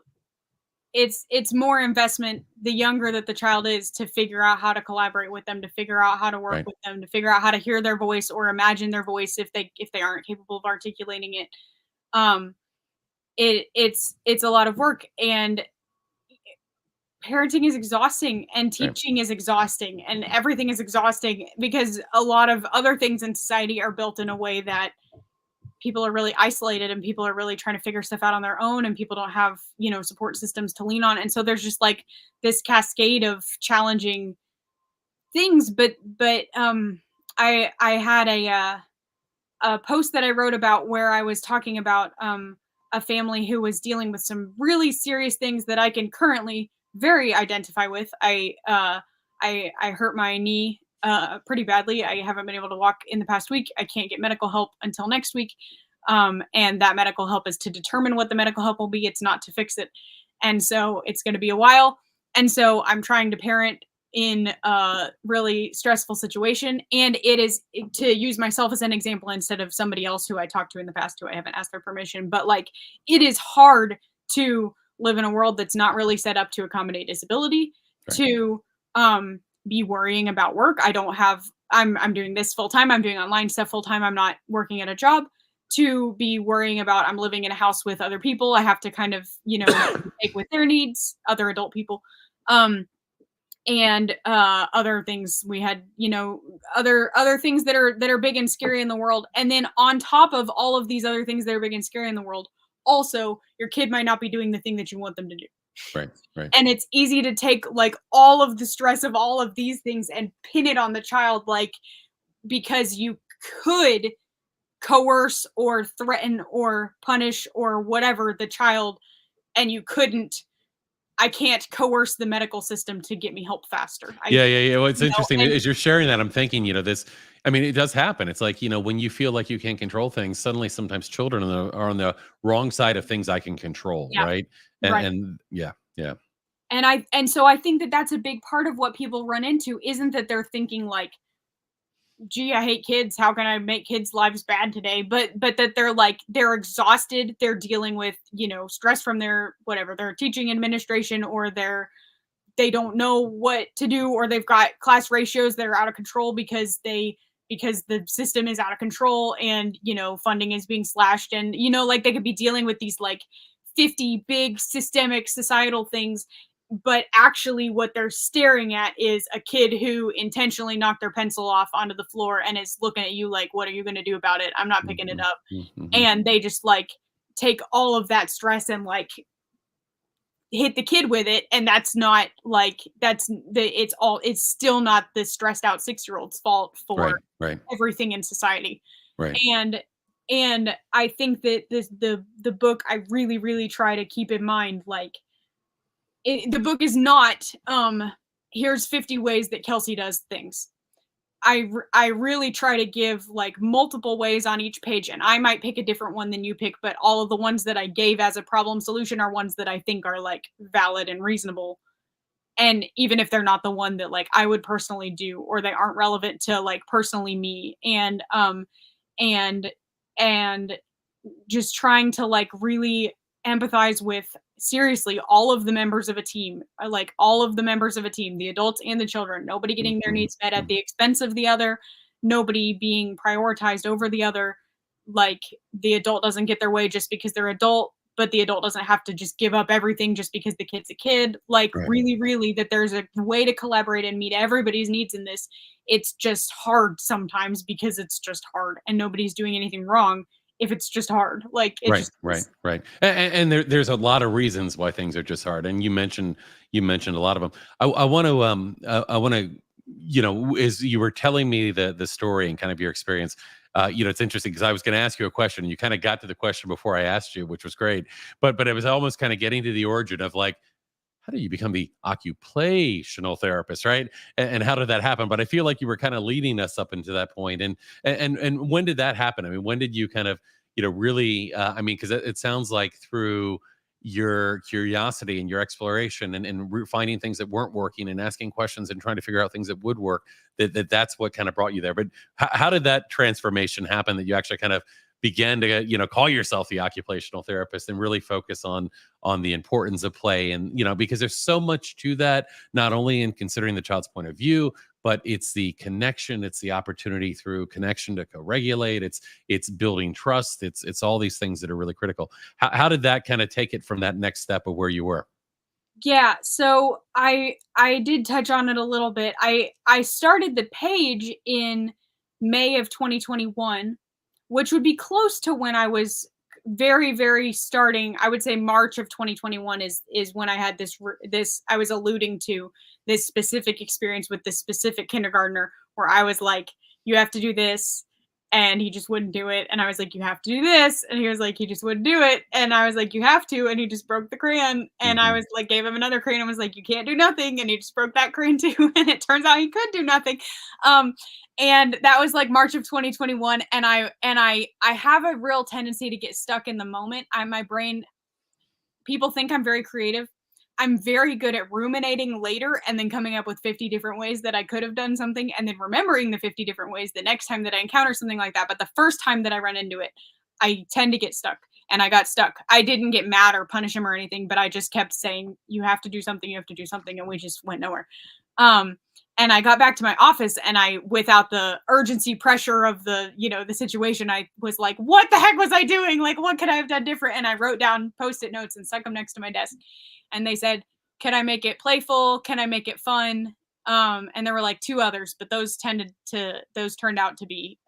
it's more investment the younger that the child is, to figure out how to collaborate with them, to figure out how to work Right, with them, to figure out how to hear their voice or imagine their voice if they aren't capable of articulating it. um it's a lot of work, and parenting is exhausting, and right, teaching is exhausting, and everything is exhausting, because a lot of other things in society are built in a way that people are really isolated, and people are really trying to figure stuff out on their own, and people don't have support systems to lean on. And so there's just like this cascade of challenging things. But I had a post that I wrote about, where I was talking about a family who was dealing with some really serious things that I can currently very identify with. I hurt my knee pretty badly. I haven't been able to walk in the past week. I can't get medical help until next week. And that medical help is to determine what the medical help will be. It's not to fix it. And so it's going to be a while. And so I'm trying to parent in a really stressful situation. And it is, to use myself as an example instead of somebody else who I talked to in the past who I haven't asked their permission, but like, it is hard to live in a world that's not really set up to accommodate disability, right, to be worrying about work. I'm doing this full time. I'm doing online stuff full time. I'm not working at a job. To be worrying about, I'm living in a house with other people. I have to kind of, take with their needs, other adult people. And other things we had, other things that are big and scary in the world. And then on top of all of these other things that are big and scary in the world, also your kid might not be doing the thing that you want them to do. right, right, And it's easy to take like all of the stress of all of these things and pin it on the child, like, because you could coerce or threaten or punish or whatever the child, and you couldn't. I can't coerce the medical system to get me help faster. Yeah, yeah, yeah. Well, it's interesting And as you're sharing that. I'm thinking, this. I mean, it does happen. It's like when you feel like you can't control things, suddenly sometimes children are on the wrong side of things I can control, yeah, right? right. And yeah, yeah, And so I think that that's a big part of what people run into isn't that they're thinking like, gee, I hate kids. How can I make kids' lives bad today? But that they're like they're exhausted. They're dealing with, stress from their whatever, their teaching administration, or they don't know what to do, or they've got class ratios that are out of control because the system is out of control, and funding is being slashed, and like they could be dealing with these like 50 big systemic societal things, but actually what they're staring at is a kid who intentionally knocked their pencil off onto the floor and is looking at you like, what are you going to do about it? I'm not picking it hmm up. hmm And they just like take all of that stress and like hit the kid with it, and that's not like it's still not the stressed out 6-year-old's fault right, for right, everything in society. right. And and I think that the book, I really really try to keep in mind like the book is not here's 50 ways that Kelsey does things. I really try to give like multiple ways on each page, and I might pick a different one than you pick, but all of the ones that I gave as a problem solution are ones that I think are like valid and reasonable. And even if they're not the one that like I would personally do, or they aren't relevant to like personally me, and and just trying to like really empathize with seriously all of the members of a team, like all of the members of a team, the adults and the children, nobody getting their hmm needs met at the expense of the other, nobody being prioritized over the other. Like the adult doesn't get their way just because they're adult, but the adult doesn't have to just give up everything just because the kid's a kid. Like Right. really really that there's a way to collaborate and meet everybody's needs in this. It's just hard sometimes because it's just hard, and nobody's doing anything wrong if it's just hard. Like it Right, just right, is. right. And there's a lot of reasons why things are just hard. And you mentioned a lot of them. I want to as you were telling me the story and kind of your experience, it's interesting because I was going to ask you a question. And you kind of got to the question before I asked you, which was great. But it was almost kind of getting to the origin of like, how do you become the occupational therapist, right? And how did that happen? But I feel like you were kind of leading us up into that point. And when did that happen? I mean, when did you kind of really? I mean, because it sounds like through your curiosity and your exploration and finding things that weren't working and asking questions and trying to figure out things that would work, that's what kind of brought you there. But how did that transformation happen that you actually kind of began to call yourself the occupational therapist and really focus on the importance of play? And because there's so much to that, not only in considering the child's point of view, but it's the connection, it's the opportunity through connection to co-regulate, it's building trust, it's all these things that are really critical. How did that kind of take it from that next step of where you were? Yeah, so I did touch on it a little bit. I started the page in May of 2021, which would be close to when I was very very starting. I would say March of 2021 is when I had this I was alluding to this specific experience with this specific kindergartner where I was like, you have to do this, and he just wouldn't do it, and I was like, you have to do this, and he was like, he just wouldn't do it, and I was like, you have to, and he just broke the crayon, and I hmm was like, gave him another crayon and was like, you can't do nothing, and he just broke that crayon too, and it turns out he could do nothing. um and that was like March of 2021, and I have a real tendency to get stuck in the moment. My brain, people think I'm very creative. I'm very good at ruminating later and then coming up with 50 different ways that I could have done something, and then remembering the 50 different ways the next time that I encounter something like that. But the first time that I run into it, I tend to get stuck. And I got stuck. I didn't get mad or punish him or anything, but I just kept saying, you have to do something, you have to do something. And we just went nowhere. Um, and I got back to my office, and I, without the urgency pressure of the situation, I was like, what the heck was I doing? Like, what could I have done different? And I wrote down Post-it notes and stuck them next to my desk. And they said, can I make it playful? Can I make it fun? And there were like two others, but those turned out to be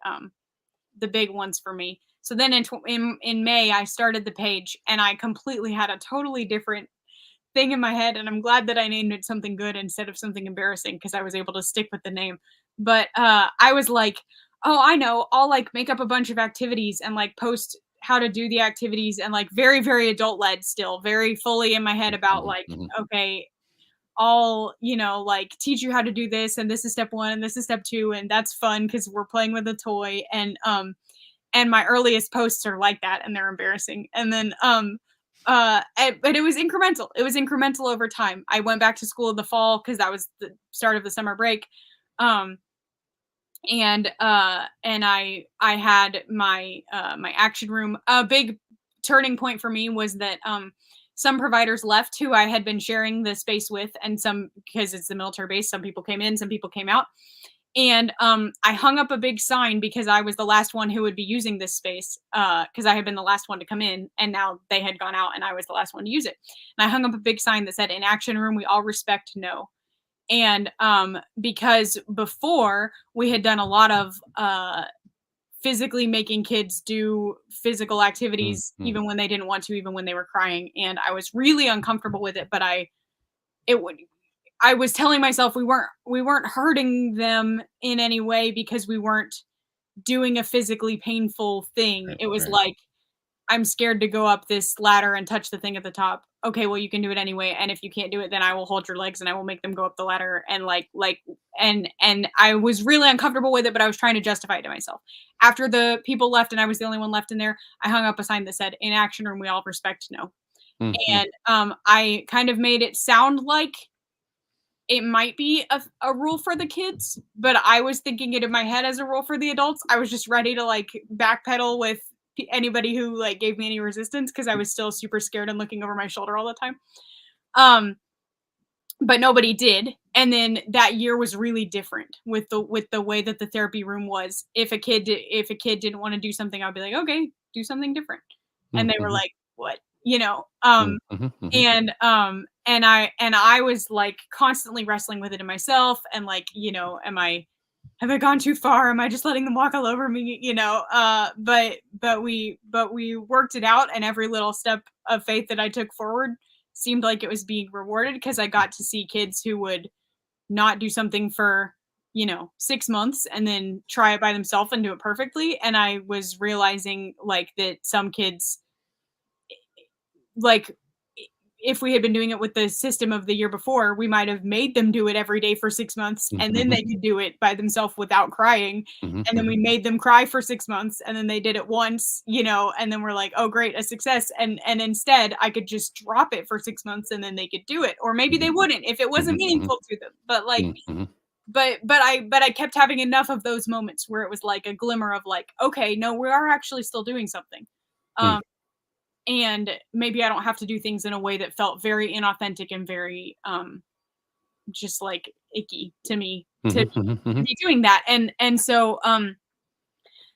the big ones for me. So then in May, I started the page, and I completely had a totally different thing in my head, and I'm glad that I named it something good instead of something embarrassing, because I was able to stick with the name. But I was like, oh, I know, I'll like make up a bunch of activities and like post how to do the activities, and like very, very adult led, still very fully in my head about like, okay, I'll, like teach you how to do this, and this is step one and this is step two, and that's fun because we're playing with a toy. And my earliest posts are like that, and they're embarrassing. And then but it was incremental. It was incremental over time. I went back to school in the fall because that was the start of the summer break. um and I had my my action room. A big turning point for me was that some providers left who I had been sharing the space with, and some, because it's the military base, some people came in, some people came out. And I hung up a big sign because I was the last one who would be using this space, because I had been the last one to come in, and now they had gone out and I was the last one to use it. And I hung up a big sign that said, "In action room, we all respect no." And because before we had done a lot of physically making kids do physical activities even when they didn't want to, even when they were crying, and I was really uncomfortable with it. But I was telling myself we weren't hurting them in any way because we weren't doing a physically painful thing. It was like, I'm scared to go up this ladder and touch the thing at the top. Okay, well, you can do it anyway. And if you can't do it, then I will hold your legs and I will make them go up the ladder. And and I was really uncomfortable with it, but I was trying to justify it to myself. After the people left and I was the only one left in there, I hung up a sign that said, "In action room, we all respect no." And I kind of made it sound like it might be a rule for the kids, but I was thinking it in my head as a rule for the adults. I was just ready to like backpedal with anybody who like gave me any resistance, because I was still super scared and looking over my shoulder all the time. But nobody did. And then that year was really different with the way that the therapy room was. If a kid didn't want to do something, I'd be like, "Okay, do something different." And they were like, "What?" And I was like constantly wrestling with it in myself, and like, have I gone too far? Am I just letting them walk all over me? But we worked it out, and every little step of faith that I took forward seemed like it was being rewarded, because I got to see kids who would not do something for 6 months and then try it by themselves and do it perfectly. And I was realizing like that some kids, like, if we had been doing it with the system of the year before, we might have made them do it every day for 6 months, and then they could do it by themselves without crying. And then we made them cry for 6 months, and then they did it once, and then we're like, "Oh, great, a success." And instead I could just drop it for 6 months and then they could do it. Or maybe they wouldn't if it wasn't meaningful to them. But like, but I kept having enough of those moments where it was like a glimmer of like, okay, no, we are actually still doing something. And maybe I don't have to do things in a way that felt very inauthentic and very just like icky to me to be doing that. And so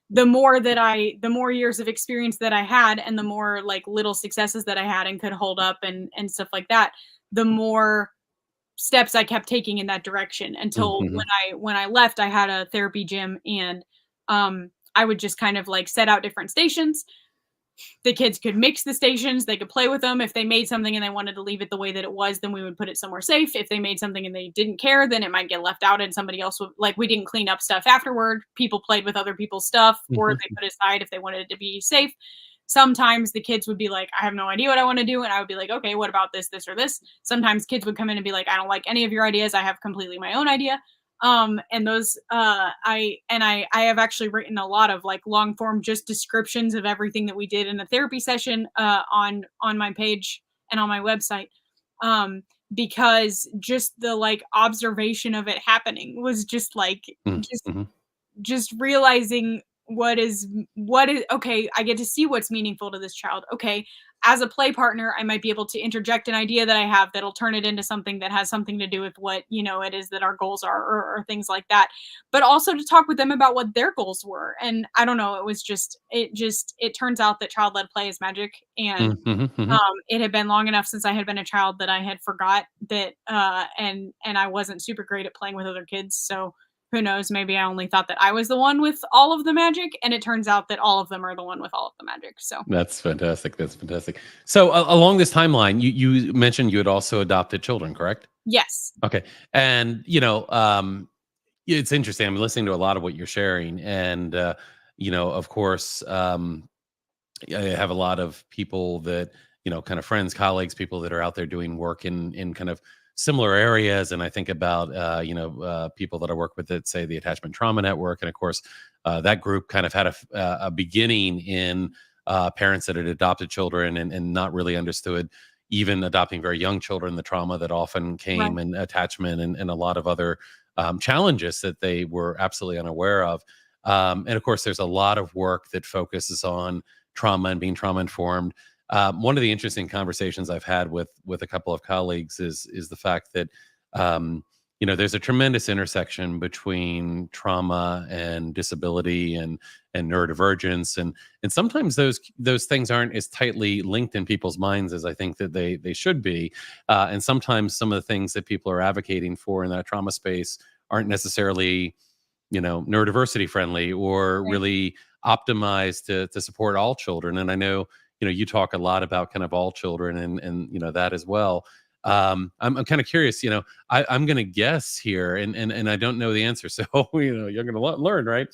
the more years of experience that I had, and the more like little successes that I had and could hold up and stuff like that, the more steps I kept taking in that direction, until when I left, I had a therapy gym, and I would just kind of like set out different stations. The kids could mix the stations, they could play with them. If they made something and they wanted to leave it the way that it was, then we would put it somewhere safe. If they made something and they didn't care, then it might get left out and somebody else would, like, we didn't clean up stuff afterward. People played with other people's stuff, or they put it aside if they wanted it to be safe. Sometimes the kids would be like, "I have no idea what I want to do." And I would be like, "Okay, what about this, this, or this?" Sometimes kids would come in and be like, "I don't like any of your ideas. I have completely my own idea." And those I have actually written a lot of like long form just descriptions of everything that we did in a therapy session on my page and on my website, because just the like observation of it happening was just like just realizing what is okay, I get to see what's meaningful to this child. Okay, as a play partner, I might be able to interject an idea that I have that'll turn it into something that has something to do with what it is that our goals are, or things like that. But also to talk with them about what their goals were. And I don't know, it was just it turns out that child-led play is magic. And it had been long enough since I had been a child that I had forgot that and I wasn't super great at playing with other kids. So who knows, maybe I only thought that I was the one with all of the magic, and it turns out that all of them are the one with all of the magic. So That's fantastic. That's fantastic. So along this timeline, you mentioned you had also adopted children, correct? yes. Okay. And it's interesting. I'm listening to a lot of what you're sharing, and of course, I have a lot of people that, kind of friends, colleagues, people that are out there doing work in kind of similar areas. And I think about, people that I work with that say the Attachment Trauma Network. And of course, that group kind of had a beginning in parents that had adopted children and not really understood even adopting very young children, the trauma that often Right. came and attachment and a lot of other challenges that they were absolutely unaware of. And of course, there's a lot of work that focuses on trauma and being trauma informed. One of the interesting conversations I've had with a couple of colleagues is the fact that there's a tremendous intersection between trauma and disability and neurodivergence, and sometimes those things aren't as tightly linked in people's minds as I think that they should be. And sometimes some of the things that people are advocating for in that trauma space aren't necessarily neurodiversity friendly or Right. really optimized to support all children. And I know, you talk a lot about kind of all children and that as well. I'm kind of curious, I'm going to guess here and I don't know the answer. So, you're going to learn, right?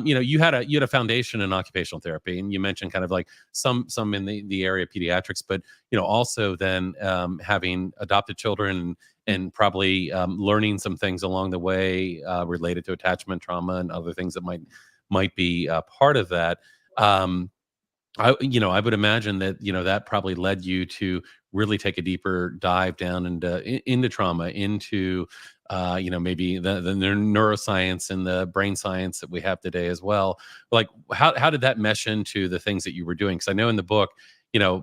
You had a foundation in occupational therapy and you mentioned kind of like some in the area of pediatrics, but, also then having adopted children and probably learning some things along the way related to attachment trauma and other things that might be part of that. Um, I would imagine that that probably led you to really take a deeper dive down into trauma, into maybe the neuroscience and the brain science that we have today as well. Like, how did that mesh into the things that you were doing? Because I know in the book,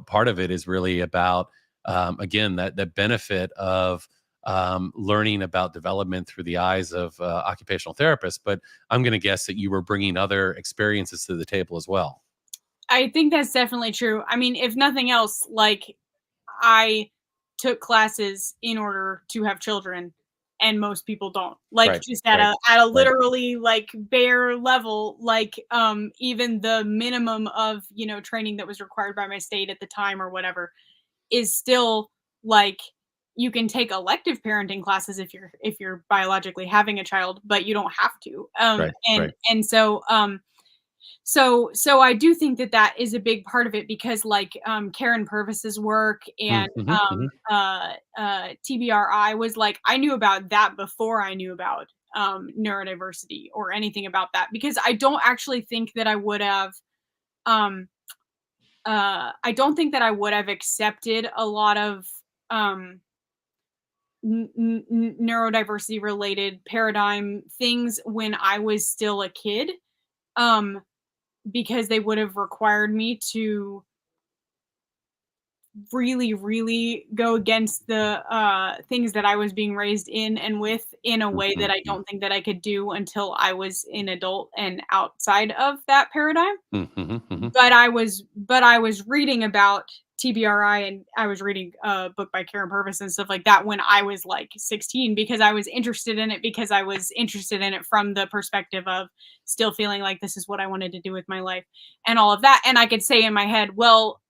part of it is really about again that benefit of learning about development through the eyes of occupational therapists. But I'm going to guess that you were bringing other experiences to the table as well. I think that's definitely true. I mean, if nothing else, like I took classes in order to have children, and most people don't. Like Right, just right, at a right. literally like bare level, like even the minimum of, training that was required by my state at the time or whatever is still like you can take elective parenting classes if you're biologically having a child, but you don't have to. Right, right. And so so I do think that that is a big part of it because like Karen Purvis's work and Mhm, mhm. TBRI was like I knew about that before I knew about neurodiversity or anything about that because I don't actually think that I would have um I don't think that I would have accepted a lot of um neurodiversity related paradigm things when I was still a kid. Um because they would have required me to really, really go against the things that I was being raised in and with in a way that Mhm, I mhm. don't think that I could do until I was an adult and outside of that paradigm. Mhm, mhm. But I was reading about TBRI and I was reading a book by Karen Purvis and stuff like that when I was like 16 because I was interested in it because I was interested in it from the perspective of still feeling like this is what I wanted to do with my life and all of that. And I could say in my head, well,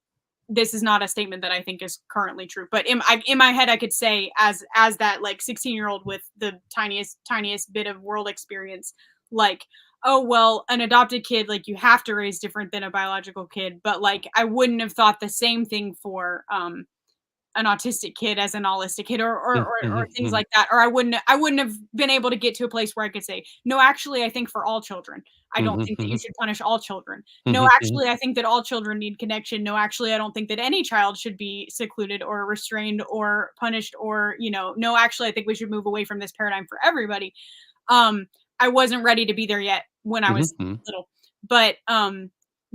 this is not a statement that I think is currently true. But in my head, I could say as that like 16-year-old with the tiniest bit of world experience, like, oh well, an adopted kid, like you have to raise different than a biological kid. But like I wouldn't have thought the same thing for an autistic kid as an allistic kid Mhm, or mhm, things mhm. like that. Or I wouldn't have been able to get to a place where I could say, "No, actually, I think for all children, I don't Mhm, think that you mhm. should punish all children. No, Mhm, mhm. actually, I think that all children need connection. No, actually, I don't think that any child should be secluded or restrained or punished or, no, actually, I think we should move away from this paradigm for everybody." Um, I wasn't ready to be there yet when I Mhm, was mhm. little, but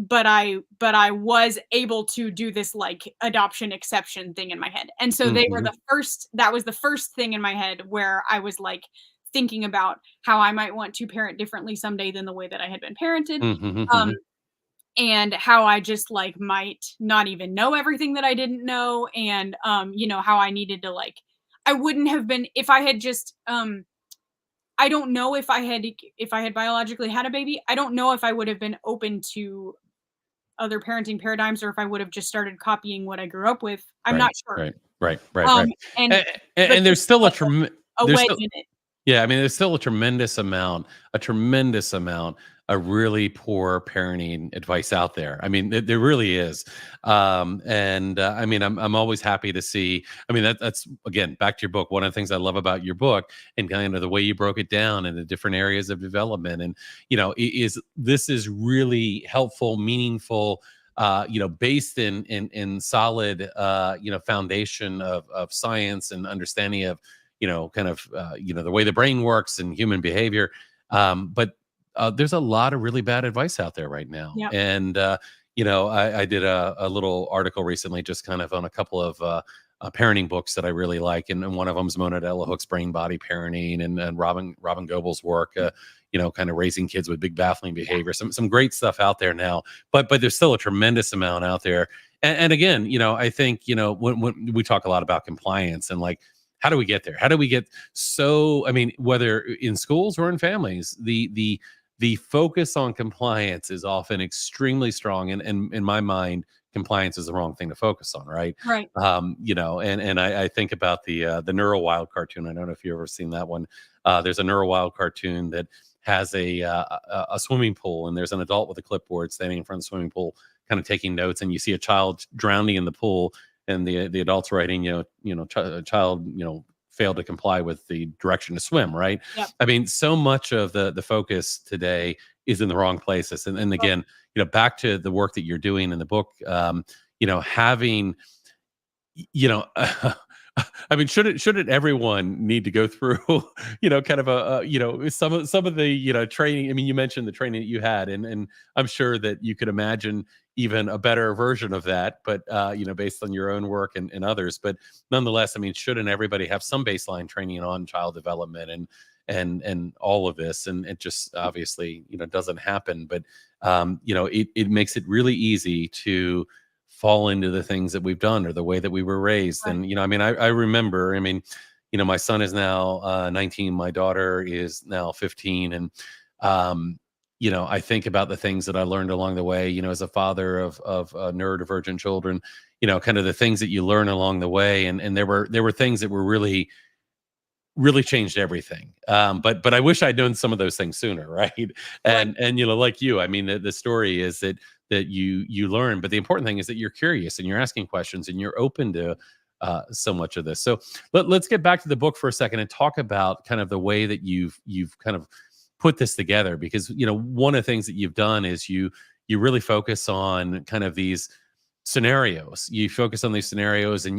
but I was able to do this like adoption exception thing in my head. And so Mhm, they were mhm. the first that was the first thing in my head where I was like thinking about how I might want to parent differently someday than the way that I had been parented. Mhm, mhm, Um mhm. and how I just like might not even know everything that I didn't know and how I needed to like I wouldn't have been if I had just I don't know if I had biologically had a baby, I don't know if I would have been open to other parenting paradigms or if I would have just started copying what I grew up with. I'm Right, not sure. right, right, right, Um, right. and A but and this there's is still like a there's wedge still in it. yeah, I mean, there's still a tremendous amount a really poor parenting advice out there. I mean, there really is. And I mean, I'm always happy to see. I mean, that's again back to your book. One of the things I love about your book and kind of the way you broke it down and the different areas of development, and is this is really helpful, meaningful. Based in solid, foundation of science and understanding of, kind of, the way the brain works and human behavior. But there's a lot of really bad advice out there right now. Yep. And, I did a little article recently just kind of on a couple of parenting books that I really like. And one of them is Mona Hook's Brain Body Parenting, and Robin Goebel's work, kind of raising kids with big baffling behavior. Some great stuff out there now, but there's still a tremendous amount out there. And again, I think, when we talk a lot about compliance and like, how do we get there? How do we get I mean, whether in schools or in families, the focus on compliance is often extremely strong. And in my mind, compliance is the wrong thing to focus on, right? Right. And I think about the Neurowild cartoon. I don't know if you've ever seen that one. There's a Neurowild cartoon that has a swimming pool, and there's an adult with a clipboard standing in front of the swimming pool, kind of taking notes, and you see a child drowning in the pool, and the adult's writing, child, failed to comply with the direction to swim, right? Yep. I mean, so much of the focus today is in the wrong places. And Right. again, back to the work that you're doing in the book, having, I mean, shouldn't everyone need to go through, kind of some of the, training? I mean, you mentioned the training that you had, and I'm sure that you could imagine even a better version of that, but based on your own work and others. But nonetheless, I mean, shouldn't everybody have some baseline training on child development and all of this? And it just obviously, doesn't happen. But it makes it really easy to fall into the things that we've done or the way that we were raised. Right. And, I mean, I remember, I mean, my son is now 19, my daughter is now 15. And, I think about the things that I learned along the way, as a father of neurodivergent children, kind of the things that you learn along the way. And there were things that were really changed everything. But I wish I'd known some of those things sooner, right? Right. And like you, I mean, the story is that you learn, but the important thing is that you're curious and you're asking questions and you're open to so much of this. So let's get back to the book for a second and talk about kind of the way that you've kind of put this together, because one of the things that you've done is you really focus on kind of these scenarios. You focus on these scenarios, and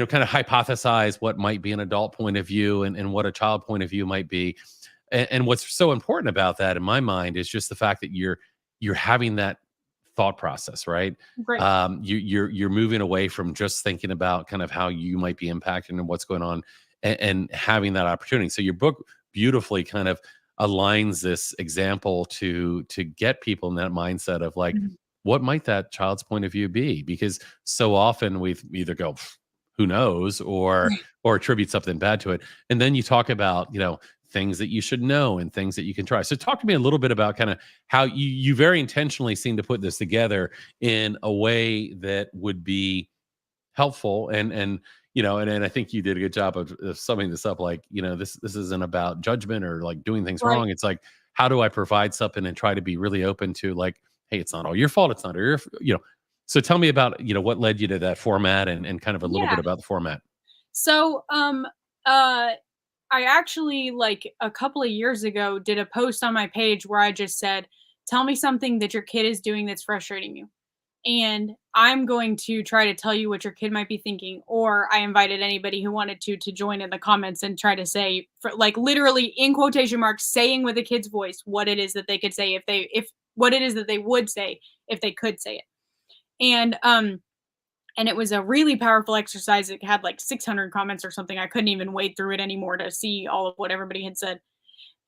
kind of hypothesize what might be an adult point of view and what a child point of view might be. And what's so important about that in my mind is just the fact that you're having that thought process, right? Great. You're moving away from just thinking about kind of how you might be impacted and what's going on, and having that opportunity. So your book beautifully kind of aligns this example to get people in that mindset of like, Mhm. what might that child's point of view be? Because so often we either go, who knows, Right. or attribute something bad to it. And then you talk about, things that you should know and things that you can try. So talk to me a little bit about kind of how you very intentionally seem to put this together in a way that would be helpful. And I think you did a good job of summing this up. Like, this isn't about judgment or like doing things Right. wrong. It's like, how do I provide something and try to be really open to like, hey, it's not all your fault. It's not all your. So tell me about, what led you to that format, and kind of a little Yeah. bit about the format. So, uh, I actually, like, a couple of years ago, did a post on my page where I just said, "Tell me something that your kid is doing that's frustrating you." And I'm going to try to tell you what your kid might be thinking. Or I invited anybody who wanted to join in the comments and try to say, for, like, literally in quotation marks, saying with a kid's voice what it is that they could say if what it is that they would say if they could say it. And and it was a really powerful exercise. It had like 600 comments or something. I couldn't even wade through it anymore to see all of what everybody had said.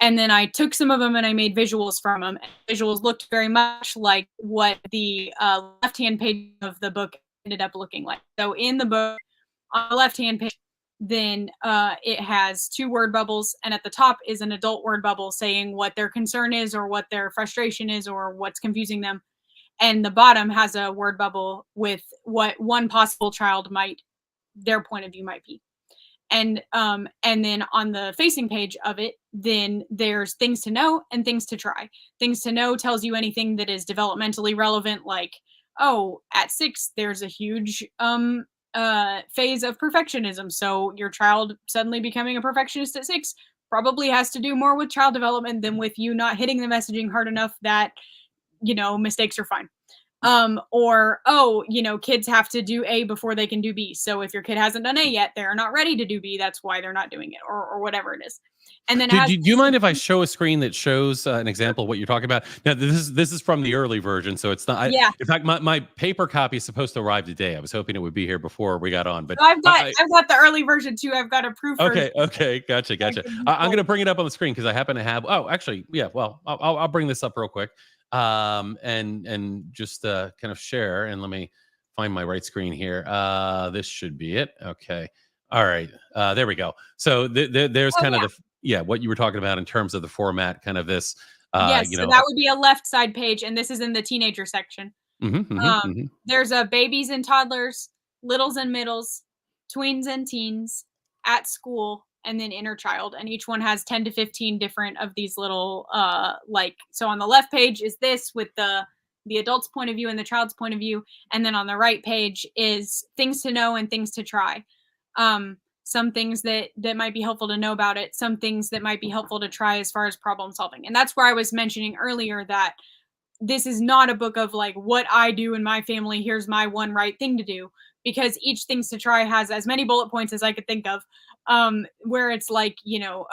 And then I took some of them and I made visuals from them. Visuals looked very much like what the left-hand page of the book ended up looking like. So in the book, on the left-hand page, then it has two word bubbles, and at the top is an adult word bubble saying what their concern is or what their frustration is or what's confusing them. And the bottom has a word bubble with what one possible child might, their point of view might be. And then on the facing page of it, then there's things to know and things to try. Things to know tells you anything that is developmentally relevant, like, oh, at 6 there's a huge phase of perfectionism, so your child suddenly becoming a perfectionist at 6 probably has to do more with child development than with you not hitting the messaging hard enough that mistakes are fine. Or, oh, kids have to do A before they can do B. So if your kid hasn't done A yet, they're not ready to do B. That's why they're not doing it, or whatever it is. And then it has Do you mind if I show a screen that shows an example of what you're talking about? Now, this is from the early version, so it's not. yeah. In fact, my paper copy is supposed to arrive today. I was hoping it would be here before we got on, but So I've got the early version too. I've got a proof version. okay, gotcha. I'm going to bring it up on the screen because I happen to have. Oh, actually, yeah. Well, I'll bring this up real quick, and just kind of share. And let me find my right screen here. This should be it. Okay. All right. There we go. So there's kind of what you were talking about in terms of the format, kind of this. Yes, so that would be a left side page, and this is in the teenager section. There's a babies and toddlers, littles and middles, tweens and teens, at school, and then inner child. And each one has 10 to 15 different of these little so on the left page is this with the adult's point of view and the child's point of view. And then on the right page is things to know and things to try. Some things that might be helpful to know about it, some things that might be helpful to try as far as problem solving. And that's where I was mentioning earlier that this is not a book of like what I do in my family. Here's my one right thing to do, because each things to try has as many bullet points as I could think of, where it's like,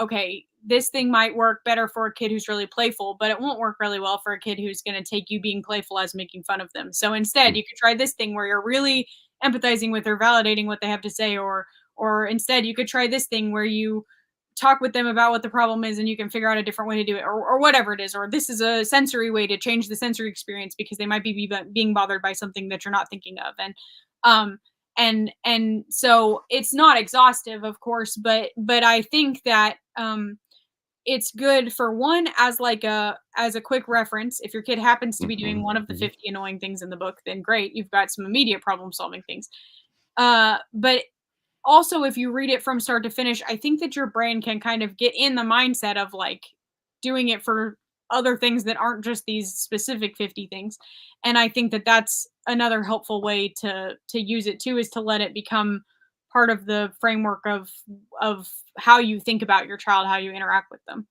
okay, this thing might work better for a kid who's really playful, but it won't work really well for a kid who's going to take you being playful as making fun of them. So instead, you could try this thing where you're really empathizing with or validating what they have to say, or instead you could try this thing where you talk with them about what the problem is and you can figure out a different way to do it, or whatever it is, or this is a sensory way to change the sensory experience because they might be being bothered by something that you're not thinking of. And so it's not exhaustive, of course, but I think that it's good for one as a quick reference. If your kid happens to be doing one of the 50 annoying things in the book, then great, you've got some immediate problem solving things. But also, if you read it from start to finish, I think that your brain can kind of get in the mindset of like doing it for other things that aren't just these specific 50 things. And I think that that's another helpful way to use it too, is to let it become part of the framework of how you think about your child, how you interact with them.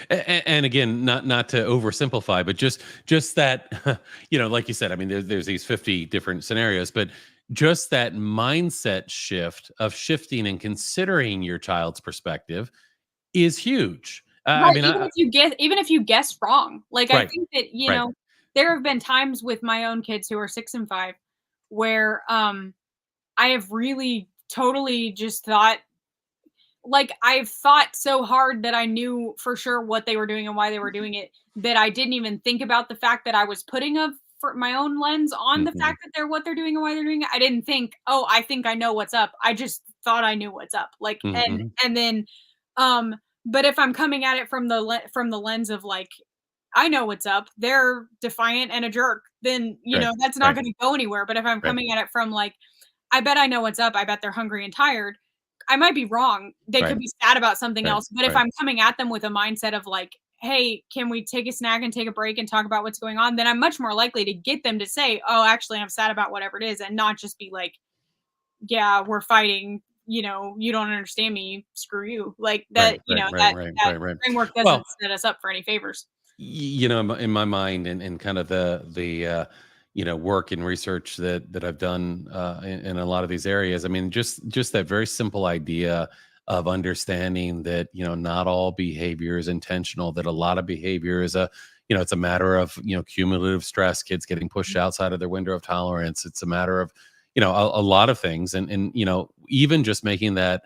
And again, not to oversimplify, but just that, like you said, I mean, there's these 50 different scenarios, but just that mindset shift of shifting and considering your child's perspective is huge. I mean, even if you guess wrong, like right, I think that there have been times with my own kids who are 6 and 5 where I have really totally just thought, like, I've thought so hard that I knew for sure what they were doing and why they were doing it, that I didn't even think about the fact that I was putting for my own lens on the fact that what they're doing and why they're doing it. I didn't think, oh, I think I know what's up. I just thought I knew what's up. Like, and then, but if I'm coming at it from the lens of like, I know what's up, they're defiant and a jerk, then, that's not going to go anywhere. But if I'm coming at it from like, I bet I know what's up, I bet they're hungry and tired, I might be wrong. They could be sad about something else. But if I'm coming at them with a mindset of like, hey, can we take a snack and take a break and talk about what's going on? Then I'm much more likely to get them to say, oh, actually, I'm sad about whatever it is, and not just be like, yeah, we're fighting. You don't understand me. Screw you. Like that. That framework doesn't set us up for any favors. In my mind, and kind of the work and research that I've done in a lot of these areas. I mean, just that very simple idea of understanding that, not all behavior is intentional, that a lot of behavior is it's a matter of, cumulative stress, kids getting pushed outside of their window of tolerance. It's a matter of, a lot of things. And even just making that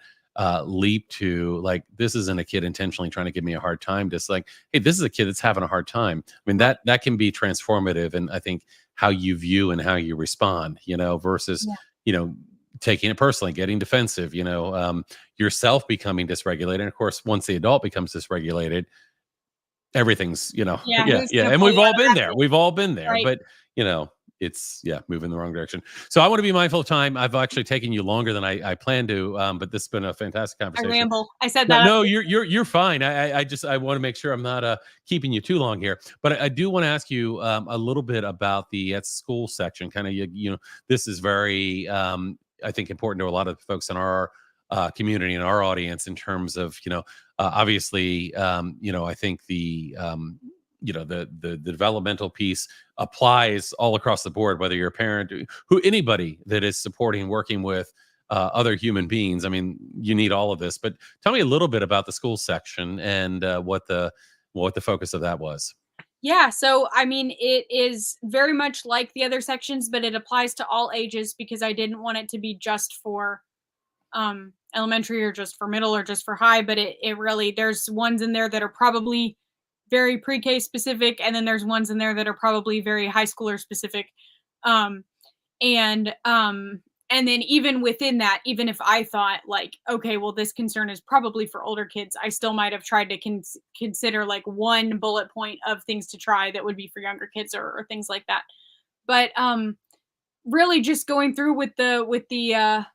leap to like, this isn't a kid intentionally trying to give me a hard time. Just like, hey, this is a kid that's having a hard time. I mean, that can be transformative. And I think how you view and how you respond, versus, taking it personally, getting defensive, yourself becoming dysregulated. And of course, once the adult becomes dysregulated, everything's, And we've all been there. We've all been there, right. But, it's yeah, moving in the wrong direction. So I want to be mindful of time. I've actually taken you longer than I planned to, but this has been a fantastic I conversation. ramble. I set No, that up. no, you're fine. I just I want to make sure I'm not keeping you too long here. But I do want to ask you a little bit about the at school section. Kind of you know, this is very I think important to a lot of folks in our community and our audience in terms of obviously you know I think the you know the developmental piece applies all across the board, whether you're a parent, who anybody that is supporting working with other human beings. I mean, you need all of this. But tell me a little bit about the school section and what the focus of that was. Yeah, so I mean, it is very much like the other sections, but it applies to all ages because I didn't want it to be just for elementary or just for middle or just for high, but it really there's ones in there that are probably very pre-K specific, and then there's ones in there that are probably very high schooler specific. Um, and and then even within that, even if I thought like, okay, well, this concern is probably for older kids, I still might have tried to consider like one bullet point of things to try that would be for younger kids or things like that. But really just going through with the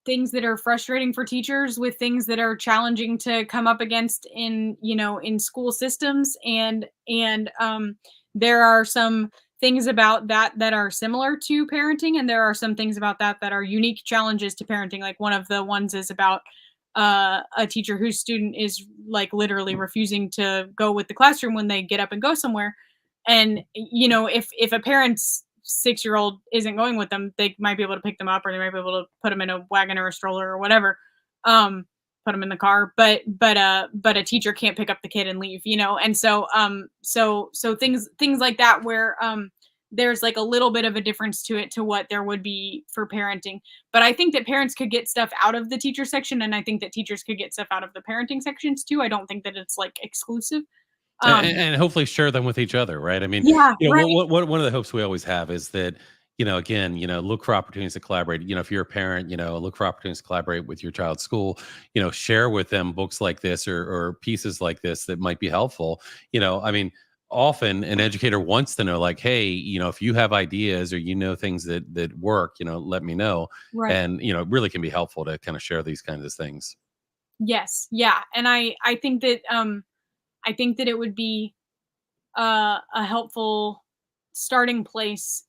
things that are frustrating for teachers, with things that are challenging to come up against in in school systems, and there are some things about that that are similar to parenting, and there are some things about that that are unique challenges to parenting. Like one of the ones is about a teacher whose student is like literally refusing to go with the classroom when they get up and go somewhere, and if a parent's 6-year-old isn't going with them, they might be able to pick them up, or they might be able to put them in a wagon or a stroller or whatever, um put them in the car, but a teacher can't pick up the kid and leave, and so things like that where there's like a little bit of a difference to it to what there would be for parenting. But I think that parents could get stuff out of the teacher section, and I think that teachers could get stuff out of the parenting sections too. I don't think that it's like exclusive. And hopefully share them with each other, right? I mean, Yeah, you know, right. one of the hopes we always have is that, again, look for opportunities to collaborate. If you're a parent, look for opportunities to collaborate with your child's school. Share with them books like this or pieces like this that might be helpful. I mean, often an educator wants to know, like, hey, if you have ideas or things that work, let me know. Right. And it really can be helpful to kind of share these kinds of things. Yes. Yeah. And I think that it would be a helpful starting place,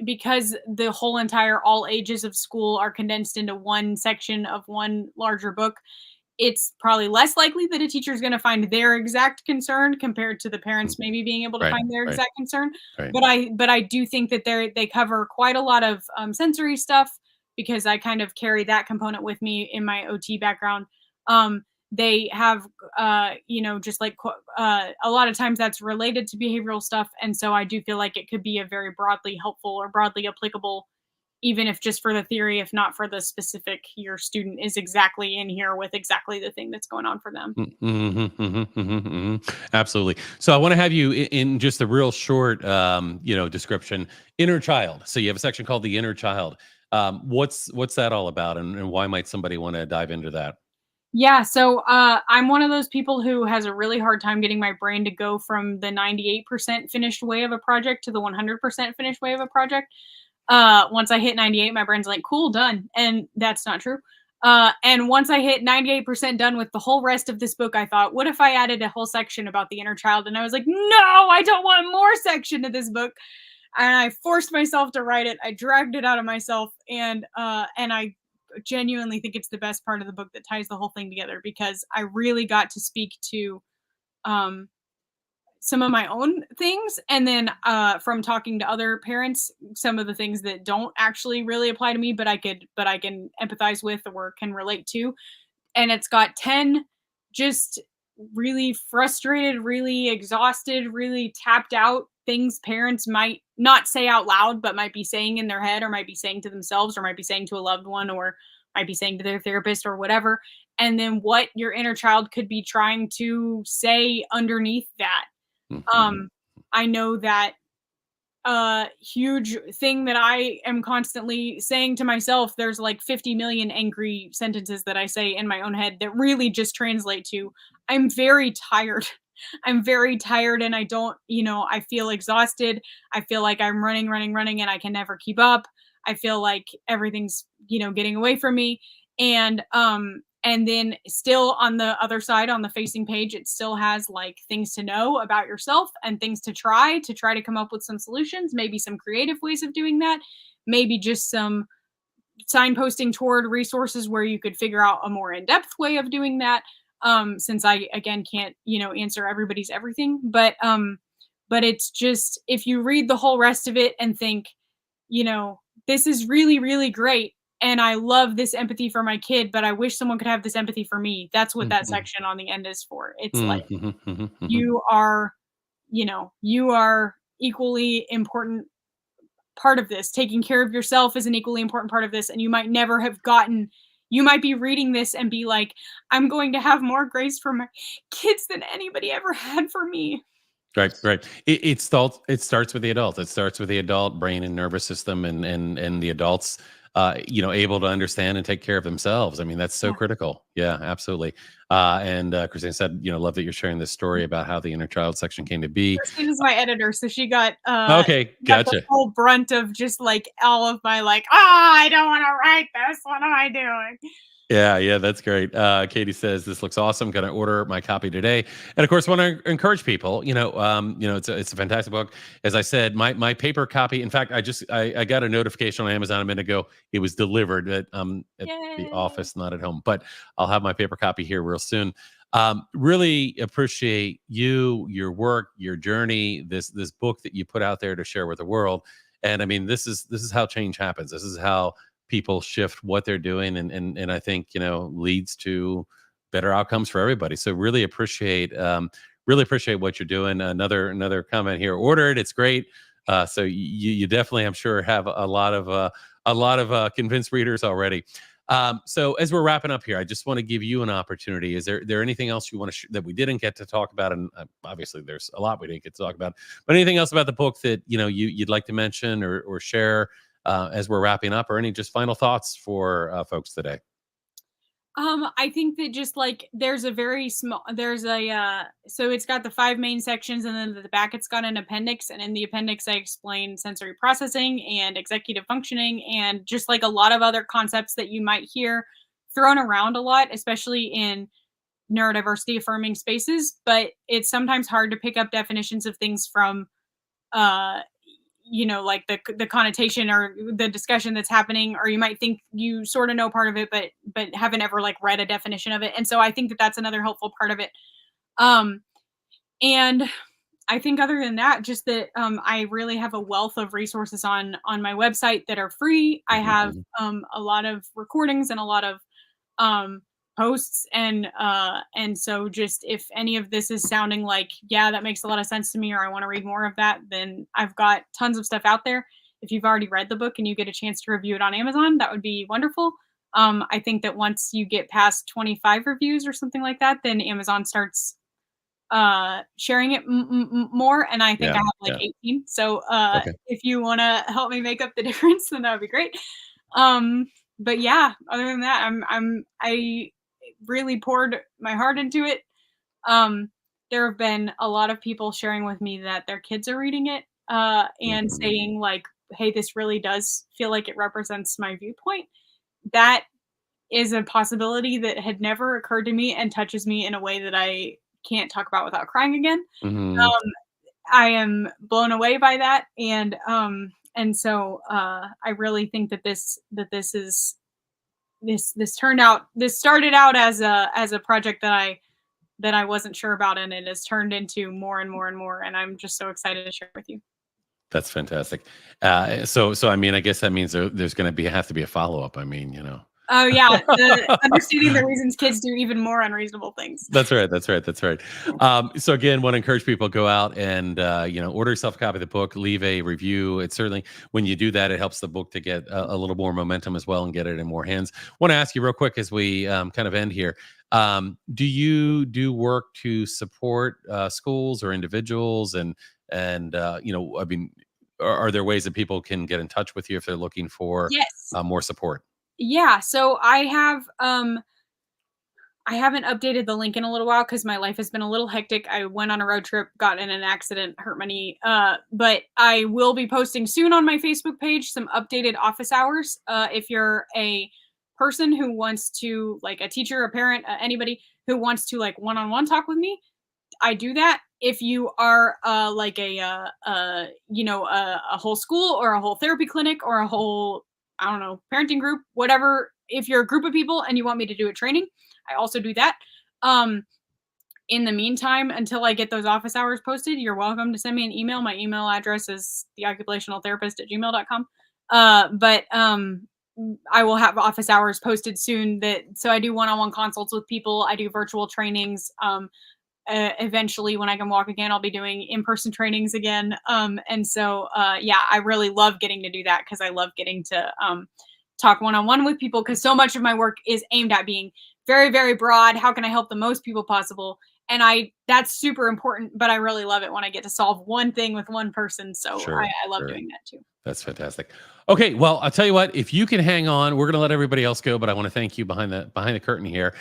because the whole entire all ages of school are condensed into one section of one larger book. It's probably less likely that a teacher is going to find their exact concern compared to the parents Mhm. maybe being able to Right, find their right, exact concern. right. But I do think that they cover quite a lot of sensory stuff, because I kind of carry that component with me in my OT background. Um, they have just like a lot of times that's related to behavioral stuff, and so I do feel like it could be a very broadly helpful or broadly applicable, even if just for the theory, if not for the specific, your student is exactly in here with exactly the thing that's going on for them. Absolutely. So I want to have you in just a real short, description. Inner child. So you have a section called the inner child. What's that all about, and why might somebody want to dive into that? Yeah, so I'm one of those people who has a really hard time getting my brain to go from the 98% finished way of a project to the 100% finished way of a project. Once I hit 98, my brain's like, cool, done. And that's not true. And once I hit 98% done with the whole rest of this book, I thought, what if I added a whole section about the inner child? And I was like, no, I don't want more section to this book. And I forced myself to write it. I dragged it out of myself, and I genuinely think it's the best part of the book that ties the whole thing together, because I really got to speak to um some of my own things, and then from talking to other parents, some of the things that don't actually really apply to me, but I can empathize with or can relate to. And it's got 10 just really frustrated, really exhausted, really tapped out things parents might not say out loud, but might be saying in their head, or might be saying to themselves, or might be saying to a loved one, or might be saying to their therapist or whatever. And then what your inner child could be trying to say underneath that. Mhm. um, I know that a huge thing that I am constantly saying to myself, there's like 50 million angry sentences that I say in my own head that really just translate to, I'm very tired. I'm very tired and I don't, I feel exhausted. I feel like I'm running and I can never keep up. I feel like everything's, getting away from me. And then still on the other side on the facing page, it still has like things to know about yourself and things to try to come up with some solutions, maybe some creative ways of doing that, maybe just some signposting toward resources where you could figure out a more in-depth way of doing that. Since I again can't, answer everybody's everything, but it's just if you read the whole rest of it and think, this is really, really great. And I love this empathy for my kid, but I wish someone could have this empathy for me. That's what that Mhm. section on the end is for. It's like Mhm, mhm, mhm. you are, you are equally important part of this. Taking care of yourself is an equally important part of this. And you might never have gotten, you might be reading this and be like, I'm going to have more grace for my kids than anybody ever had for me. Right, right. It starts with the adult. It starts with the adult brain and nervous system, and the adults, able to understand and take care of themselves. I mean, that's so Yeah. critical. Yeah, absolutely. And Christine said, love that you're sharing this story about how the inner child section came to be. Christine is my editor, so Okay, got the gotcha. full brunt of just like all of my like, I don't want to write this. What am I doing? Yeah, yeah, that's great. Katie says this looks awesome. Going to order my copy today, and of course, want to encourage people. It's a fantastic book. As I said, my paper copy. In fact, I got a notification on Amazon a minute ago. It was delivered at the Yay. office, not at home, but I'll have my paper copy here real soon. Really appreciate you, your work, your journey, this book that you put out there to share with the world. And I mean, this is how change happens. This is how people shift what they're doing, and I think leads to better outcomes for everybody. So really appreciate what you're doing. Another comment here. Ordered. It's great. So you definitely, I'm sure, have a lot of convinced readers already. So as we're wrapping up here, I just want to give you an opportunity. Is there anything else you want to that we didn't get to talk about? And obviously, there's a lot we didn't get to talk about. But anything else about the book that you'd like to mention or share as we're wrapping up, or any just final thoughts for folks today? I think that just like there's so it's got the five main sections and then at the back it's got an appendix, and in the appendix I explain sensory processing and executive functioning and just like a lot of other concepts that you might hear thrown around a lot, especially in neurodiversity affirming spaces, but it's sometimes hard to pick up definitions of things from uh like the connotation or the discussion that's happening, or you might think you sort of know part of it but haven't ever like read a definition of it. And so I think that that's another helpful part of it. um and I think other than that, just that I really have a wealth of resources on my website that are free. I Mhm, have mhm. a lot of recordings and a lot of um posts, and so just if any of this is sounding like, yeah, that makes a lot of sense to me, or I want to read more of that, then I've got tons of stuff out there. If you've already read the book and you get a chance to review it on Amazon, that would be wonderful. I think that once you get past 25 reviews or something like that, then Amazon starts sharing it more, and I think I Yeah, have like yeah. 18. So Okay. if you want to help me make up the difference, then that would be great. um but yeah, other than that, I really poured my heart into it. um there have been a lot of people sharing with me that their kids are reading it and Mhm. saying like, hey, this really does feel like it represents my viewpoint. That is a possibility that had never occurred to me and touches me in a way that I can't talk about without crying again. Mhm. I am blown away by that, and so I really think that this is this started out as a project that I wasn't sure about, and it has turned into more and more and more, and I'm just so excited to share with you. That's fantastic. So I mean, I guess that means there's going to have to be a follow up. I mean, Oh yeah, the understanding the reasons kids do even more unreasonable things. That's right. That's right. That's right. So again, want to encourage people to go out and order yourself a copy of the book, leave a review. It's certainly, when you do that, it helps the book to get a little more momentum as well and get it in more hands. Want to ask you real quick as we kind of end here. Do you do work to support schools or individuals, and I mean, are there ways that people can get in touch with you if they're looking for Yes. more support? Yeah, so I have I haven't updated the link in a little while because my life has been a little hectic. I went on a road trip, got in an accident, hurt my knee. But I will be posting soon on my Facebook page some updated office hours. If you're a person who wants to, like a teacher, a parent, anybody who wants to like one-on-one talk with me, I do that. If you are like a whole school or a whole therapy clinic or a whole, I don't know, parenting group, whatever, if you're a group of people and you want me to do a training, I also do that. Um, in the meantime, until I get those office hours posted, you're welcome to send me an email. My email address is theoccupationaltherapist@gmail.com. But I will have office hours posted soon. So I do one-on-one consults with people. I do virtual trainings. Eventually, when I can walk again, I'll be doing in-person trainings again. And so yeah, I really love getting to do that because I love getting to talk one-on-one with people, because so much of my work is aimed at being very, very broad. How can I help the most people possible? And that's super important, but I really love it when I get to solve one thing with one person. So Sure, I love sure. doing that too. That's fantastic. Okay, well, I'll tell you what. If you can hang on, we're going to let everybody else go. But I want to thank you behind the curtain here.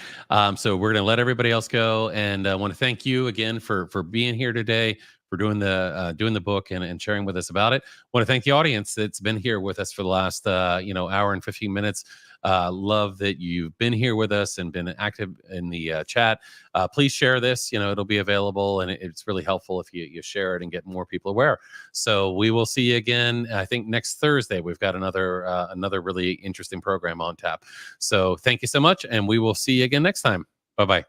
So we're going to let everybody else go, and I want to thank you again for being here today, for doing the book and sharing with us about it. I want to thank the audience that's been here with us for the last hour and 15 minutes. Love that you've been here with us and been active in the chat. Please share this. It'll be available, and it's really helpful if you share it and get more people aware. So we will see you again. I think next Thursday we've got another really interesting program on tap. So thank you so much, and we will see you again next time. Bye bye.